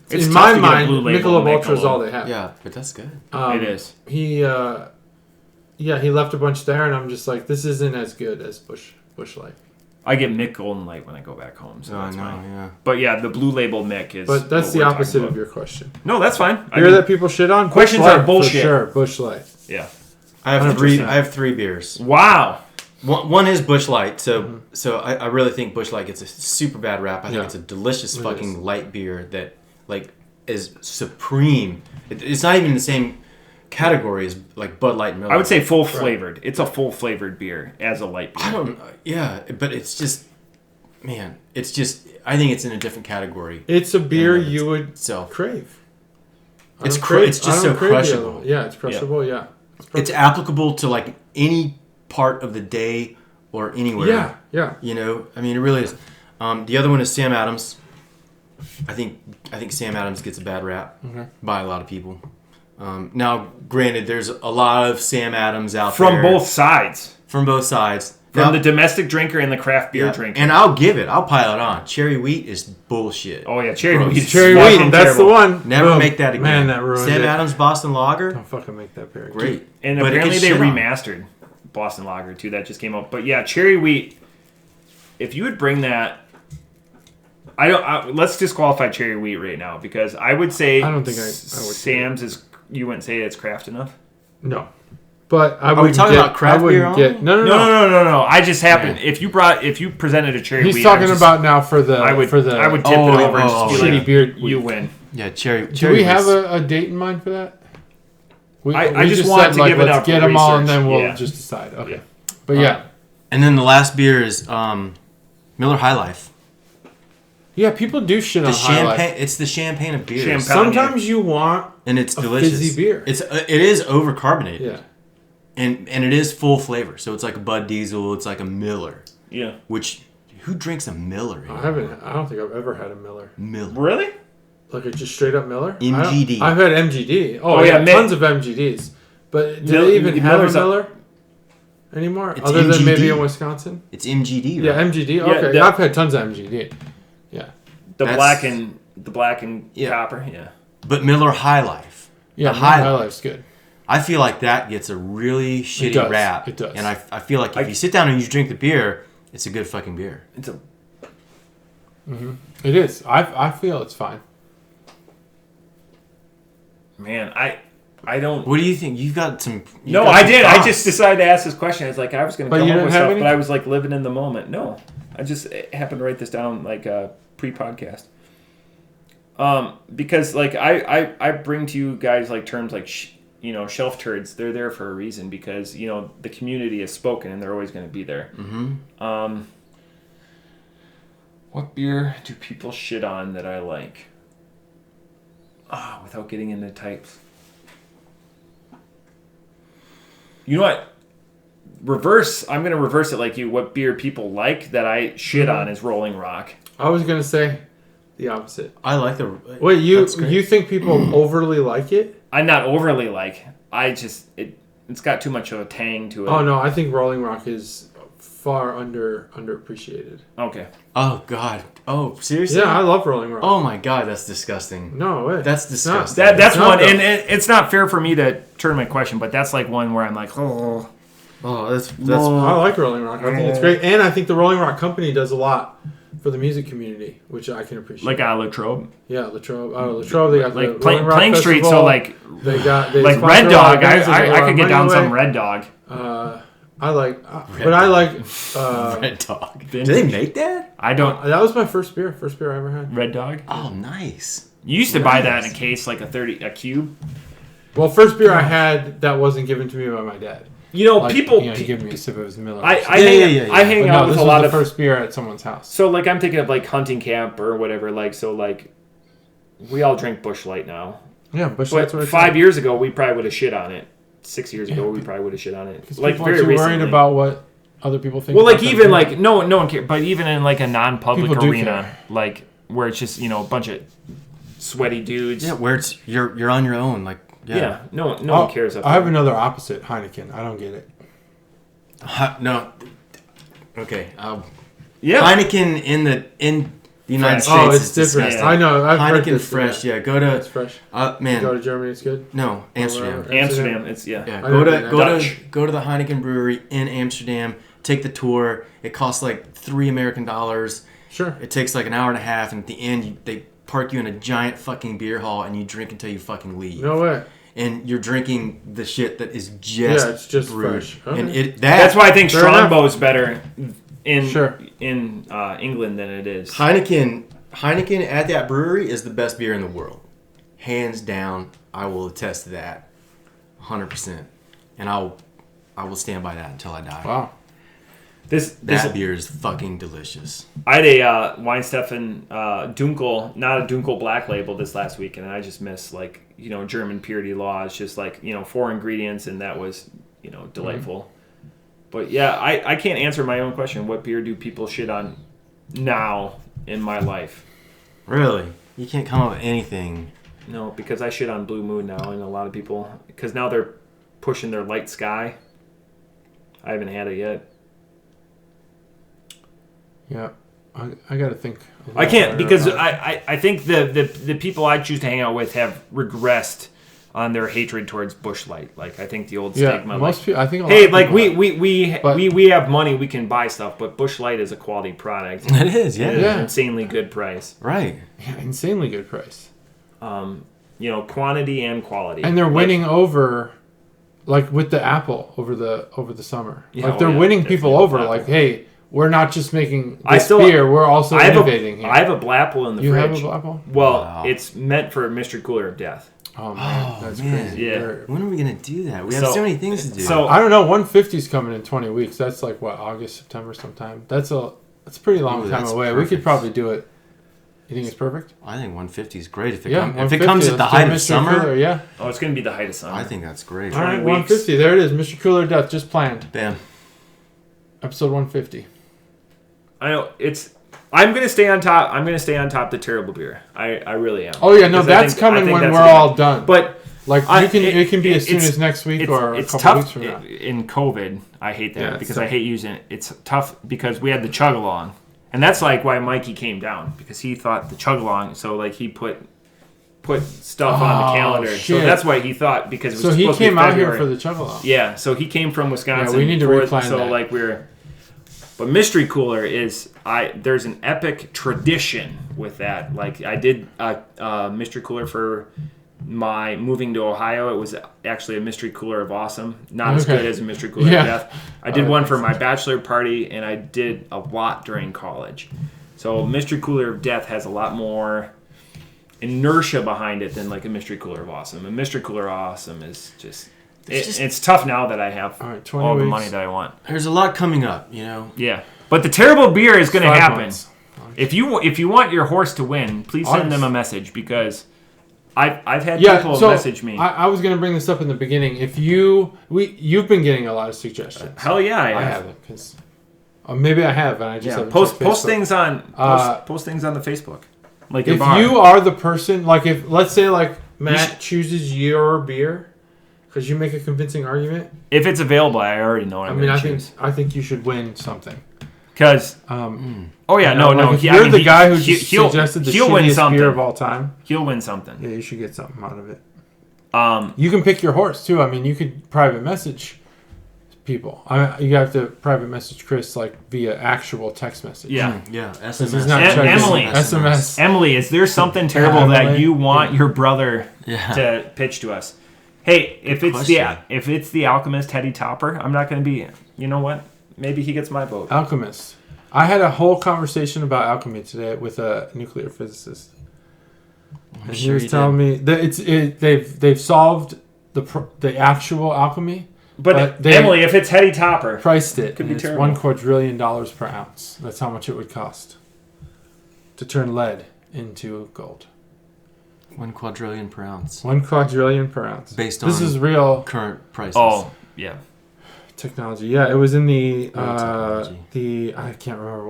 It's in my mind, Michelob Ultra is all they have. Yeah, but that's good. It is. He left a bunch there, and I'm just like, this isn't as good as Busch Light. I get Mick Golden Light when I go back home, so that's fine. Yeah. But yeah, the blue label Mick is. But that's the opposite of your question. No, that's fine. Beer that people shit on. Questions are bullshit. For sure, Busch Light. Yeah. I have three beers. Wow. One is Busch Light, so I really think Busch Light gets a super bad rap. I think it's a delicious fucking light beer that like is supreme. It's not even in the same category as like Bud Light and Miller. I would say full flavored. It's a full flavored beer as a light beer. I don't know. Yeah, but it's just, man, it's just. I think it's in a different category. It's a beer you would crave. It's just so crushable. Yeah, it's crushable. Yeah. It's applicable to like any part of the day or anywhere. Yeah. You know, I mean, it really is. The other one is Sam Adams. I think Sam Adams gets a bad rap by a lot of people. Now, granted, there's a lot of Sam Adams out there. From both sides. From the domestic drinker and the craft beer drinker. And I'll pile it on. Cherry wheat is bullshit. Oh, yeah, cherry wheat. That's the one. Never make that again. Man, that ruined Sam Adams Boston Lager. Don't fucking make that beer. Great. And apparently they remastered Boston Lager, too. That just came out. But yeah, cherry wheat, if you would bring that... let's disqualify cherry wheat right now, because I would say... I don't think I would. Sam's is... You wouldn't say it's craft enough? No. But I would. Are we talking about craft beer only? No. I just happened. If you presented a cherry wheat, he's talking about now for the. I would tip it over and just be shitty like, beer. You win. Yeah, cherry. Do we have a date in mind for that? I just wanted to give it up. Let's get them all, and then we'll just decide. Okay. Yeah. But yeah. And then the last beer is Miller High Life. Yeah, people do shit on High Life. It's the champagne of beers. Sometimes you want and it's delicious. Fizzy beer. It is over carbonated. Yeah. And it is full flavor. So it's like a Bud Diesel, it's like a Miller. Yeah. Which who drinks a Miller? I don't think I've ever had a Miller. Really? Like a just straight up Miller? MGD. I've had MGD. Oh yeah, tons of MGDs. But do they even have a Miller? anymore, It's other than maybe MGD. in Wisconsin. It's MGD, right? Yeah, MGD. Okay, I've had tons of MGD. Yeah. The That's- black and Yeah. copper. Yeah. But Miller High Life. Yeah, the High High Life. Life's good. I feel like that gets a really shitty does. rap. It does. And I feel like if you sit down and you drink the beer, it's a good fucking beer. It's a It is. I feel it's fine. man. I don't. What do you think? You've got some... you've No, got I some did. I thoughts. just decided to ask this question. It's like I was going to But come you up didn't with have stuff, any? but I was like living in the moment. No, I just happened to write this down like pre-podcast. Because like I bring to you guys like terms like shelf turds. They're there for a reason because the community has spoken and they're always going to be there. Mm-hmm. What beer do people shit on that I like? Without getting into types. You know what? I'm going to reverse it like you. What beer people like that I shit on is Rolling Rock. I was gonna say the opposite. I like the... Wait, That's great. you think people overly like it? I'm not overly like. I just it's got too much of a tang to it. Oh no, I think Rolling Rock is far underappreciated. Okay. Oh, God. Oh, seriously? Yeah, I love Rolling Rock. Oh, my God. That's disgusting. No way. That's It's not. disgusting. That's It's not one, though. and it's not fair for me to turn my question, but that's like one where I'm like, oh, Oh, that's... I like Rolling Rock. I think it's great, and I think the Rolling Rock company does a lot for the music community, which I can appreciate. like Latrobe, Yeah, Latrobe. Latrobe. They got like the Rolling Rock Plain Street. Festival. So like they like sponsor Red a lot Dog. of bands, they give a I lot could of get money down away. some Red Dog. I like, but I like. Red Dog. Do they make that? I don't That was my first beer I ever had. Red Dog. Oh, nice. You used to buy that in a case, like a cube. Well, first beer I had that wasn't given to me by my dad. People. he gave me a sip of his Miller. I Yeah. hang But out no, with this a was lot the of. first beer at someone's house. So like I'm thinking of like hunting camp or whatever. Like so like we all drink Busch Light now. Yeah, Busch But Light's what it's 5 like. years ago we probably would have shit on it. 6 years ago we probably would have shit on it. Because Like people very aren't too recently. worried about what other people think. Well, about like them even beer. like no one cares. But even in like a non-public People do arena, care. like where it's just a bunch of sweaty dudes. Yeah, where it's... You're on your own. Like, Yeah, no one cares. Up I have there. another opposite, Heineken. I don't get it. No. Okay. Yeah, Heineken in the United Fresh. States Oh, it's is different. disgusting. I know. I've heard Heineken this. fresh. Yeah. Yeah, go to... It's fresh. man. Go to Germany. It's good. No, Amsterdam. Amsterdam. It's Yeah, I go never to been go there. to go to the Heineken brewery in Amsterdam. Take the tour. It costs like $3 American. Sure. It takes like an hour and a half, and at the end, they park you in a giant fucking beer hall, and you drink until you fucking leave. No way. And you're drinking the shit that is just It's just brewed. fresh. And Okay. that's why I think Fair enough. Strongbow is better in Sure. in England than it is. Heineken at that brewery is the best beer in the world, hands down. I will attest to that, 100%, and I will stand by that until I die. Wow. That beer is fucking delicious. I had a Weinsteffen Dunkel, not a Dunkel Black Label this last week, and I just missed German purity laws, just 4 ingredients, and that was delightful. Mm-hmm. But yeah, I can't answer my own question. What beer do people shit on now in my life? Really, you can't come up with anything. No, because I shit on Blue Moon now, and a lot of people because now they're pushing their Light Sky. I haven't had it yet. Yeah. I got to think. I can't because about it. I think the people I choose to hang out with have regressed on their hatred towards Busch Light. Like I think the old stigma. Most people. I think. Hey, of like people we have money, we can buy stuff, but Busch Light is a quality product. It is, yeah. It is Yeah. an insanely good price. Right. Yeah, insanely good price. Quantity and quality. And they're winning over, like with the Apple over the summer. Yeah, Like they're oh, yeah, winning definitely people over. Apple. Like, hey, we're not just making I this still- beer. We're also I have innovating here. I have a Blapple in the You fridge. have a Apple? Well, Wow. it's meant for Mr. Cooler of Death. Oh man, Oh, that's man. crazy. Yeah. They're- When are we gonna do that? We have So- so many things to do. so- I don't know. 150 is coming in 20 weeks. That's like what, August, September, sometime. That's a pretty long Ooh, time that's away. We could perfect. probably do it. You think it's perfect? I think 150 is great if it, Yeah, if it 150, comes at the let's do height of Mr. summer. Cooler, yeah. Oh, it's going to be the height of summer. I think that's great. All right, 20 weeks. 150. There it is. Mr. Cooler Death just planned. Bam. Episode 150. I know it's. I'm going to stay on top. I'm going to stay on top the terrible beer. I really am. Oh yeah, no, Because I that's think- I coming think when that's we're good. all done. But Like it can be as soon as next week or a couple tough weeks from now. In COVID. I hate that Yeah, because tough. I hate using it. It's tough because we had the chug along, and that's like why Mikey came down because he thought the chug along. So like he put stuff on the calendar. So shit. that's why he thought because it was So he supposed to be came out here February. for the chug-along. Yeah, so he came from Wisconsin. Yeah, we need to replan So that. like but Mystery Cooler is there's an epic tradition with that. Like I did a Mystery Cooler for my moving to Ohio. It was actually a Mystery Cooler of awesome. Not as Okay. good as a Mystery Cooler Yeah. of death. I did one for my bachelor party, and I did a lot during college. So Mystery Cooler of death has a lot more inertia behind it than like a Mystery Cooler of awesome. A Mystery Cooler of awesome is just... It's tough now that I have All right, 20 all the weeks. money that I want. There's a lot coming up, you know. Yeah, but the terrible beer is going to 5 happen. months. If you want your horse to win, please send them a message because I've had people message me. I was going to bring this up in the beginning. If you've been getting a lot of suggestions. Hell yeah, I I have. haven't because maybe I have and I just Yeah, haven't post checked post Facebook. things on post things on the Facebook. Like your If bar. you are the person, like if let's say like Matt chooses your beer because you make a convincing argument. If it's available, I already know what I'm going to choose. I think you should win something. Because oh yeah, no, If you're the guy who suggested the he'll win shittiest something. beer of all time, He'll win something. yeah, you should get something out of it. Um, You can pick your horse too. I mean, you could private message people. You have to private message Chris like via actual text message. yeah. Yeah, He's SMS. not checking Emily. SMS. Emily, is there something terrible that Emily. you want your brother Yeah. to pitch to us? Hey, if Good it's the Alchemist Teddy Topper, I'm not going to be. You know what? Maybe he gets my vote. Alchemist. I had a whole conversation about alchemy today with a nuclear physicist. And he sure was you telling me that they've solved the actual alchemy, But they Emily, if it's Teddy Topper, priced it. Could and be it's terrible. $1 quadrillion per ounce. That's how much it would cost to turn lead into gold. 1 quadrillion per ounce. 1 quadrillion per ounce. Based This on is real current prices. oh yeah, technology. Yeah, it was in the technology. I can't remember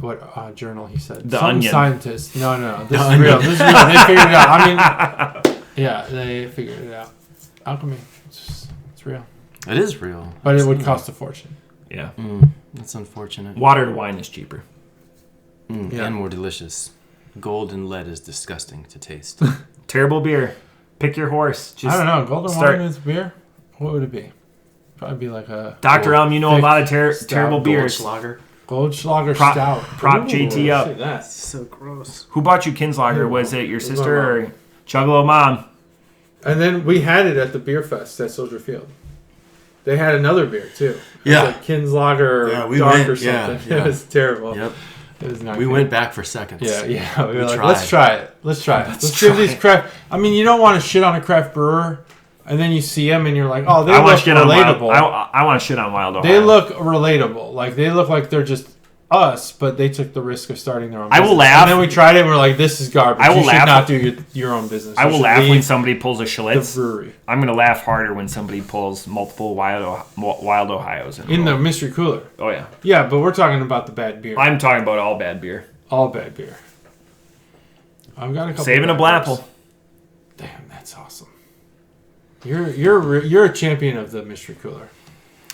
what journal he said. The Some Onion. scientist. No. This is Onion. real. This is real. They figured it out. I mean, yeah, they figured it out. Alchemy. It's real. It is real. But it would cost a fortune. yeah. That's unfortunate. Watered wine is cheaper. Yeah. And more delicious. Gold and lead is disgusting to taste. Terrible beer. Pick your horse. Just I don't know. Golden start- wine is beer? What would it be? Probably be like a Dr. Elm, you know a thick, lot of stout terrible beers. Goldschlager. Goldschlager Prop- stout. prop JT up. see that. So gross. Who bought you Kinslager? Was it your It was sister my or Juggalo Mom? And then we had it at the beer fest at Soldier Field. They had another beer too. It was Yeah. like Kinslager Yeah, we dark went, or something. yeah. It was terrible. Yep. It was not We good. went back for seconds. Yeah. We were like, tried. let's try it. Let's try it. Let's try give these craft. I mean, you don't want to shit on a craft brewer, and then you see them and you're like, oh, they I want look to shit on Wild. relatable. I want to shit on Wild Ohio. They look relatable. Like they look like they're just us, but they took the risk of starting their own I will business. laugh. And then we tried it and we're like, this is garbage. I will you should laugh. not do your own business. I You will should laugh when leave somebody pulls a the Schlitz. brewery. I'm going to laugh harder when somebody pulls multiple Wild Ohio's In the mystery cooler. Oh, yeah. Yeah, but we're talking about the bad beer. I'm talking about all bad beer. All bad beer. I've got a couple. Saving a bad Blapple. beers. Damn, that's awesome. You're a champion of the mystery cooler.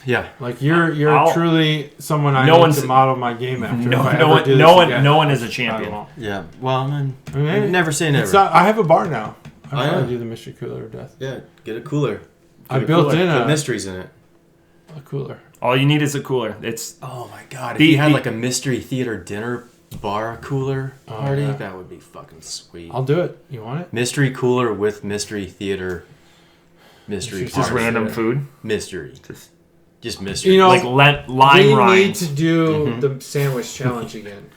Yeah. Like you're I'll- truly someone I No need one's- to model my game after. No, if I no ever one, do this no one, again. no one is a I champion. won't. Yeah. Well, I mean, never say never. It's not, I have a bar now. I Oh, want yeah. to do the mystery cooler of death. Yeah. Get a cooler. I Get a built cooler. in Put a mysteries in it. cooler. All you need is a cooler. It's Oh my god! If The- you had the- like a mystery theater dinner bar cooler party, yeah. that would be fucking sweet. I'll do it. You want it? Mystery cooler with mystery theater. Mystery Just just party. random Yeah. food. Mystery. Just Just mystery. You know, like lime we rinds. need to do the sandwich challenge again.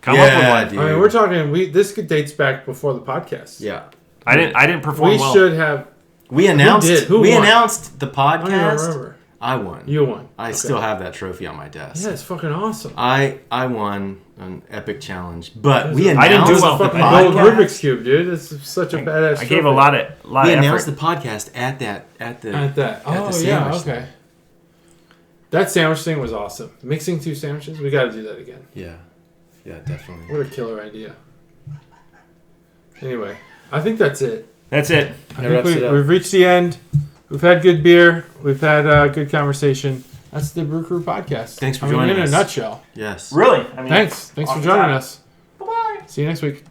Come up with Yeah, one. dude. I mean, we're talking. This dates back before the podcast. Yeah. I didn't perform We well. should have. We announced. did? Who we won? announced the I don't even podcast. remember. I won. You won. I Okay. still have that trophy on my desk. Yeah, it's fucking awesome. I won an epic challenge, but we I announced didn't do It's well. a the fucking gold podcast. Rubik's cube, dude. It's such a badass. I gave a trophy. lot of We announced effort. the podcast at the At that. at Oh the yeah. sandwich Okay. That sandwich thing was awesome. Mixing two sandwiches. We got to do that again. Yeah, definitely. What a killer idea. Anyway, I think that's it. That's it. I think we've reached the end. We've had good beer. We've had good conversation. That's the Brew Crew podcast. Thanks for joining us. In a nutshell. Yes. Really? Thanks for joining us. Bye-bye. See you next week.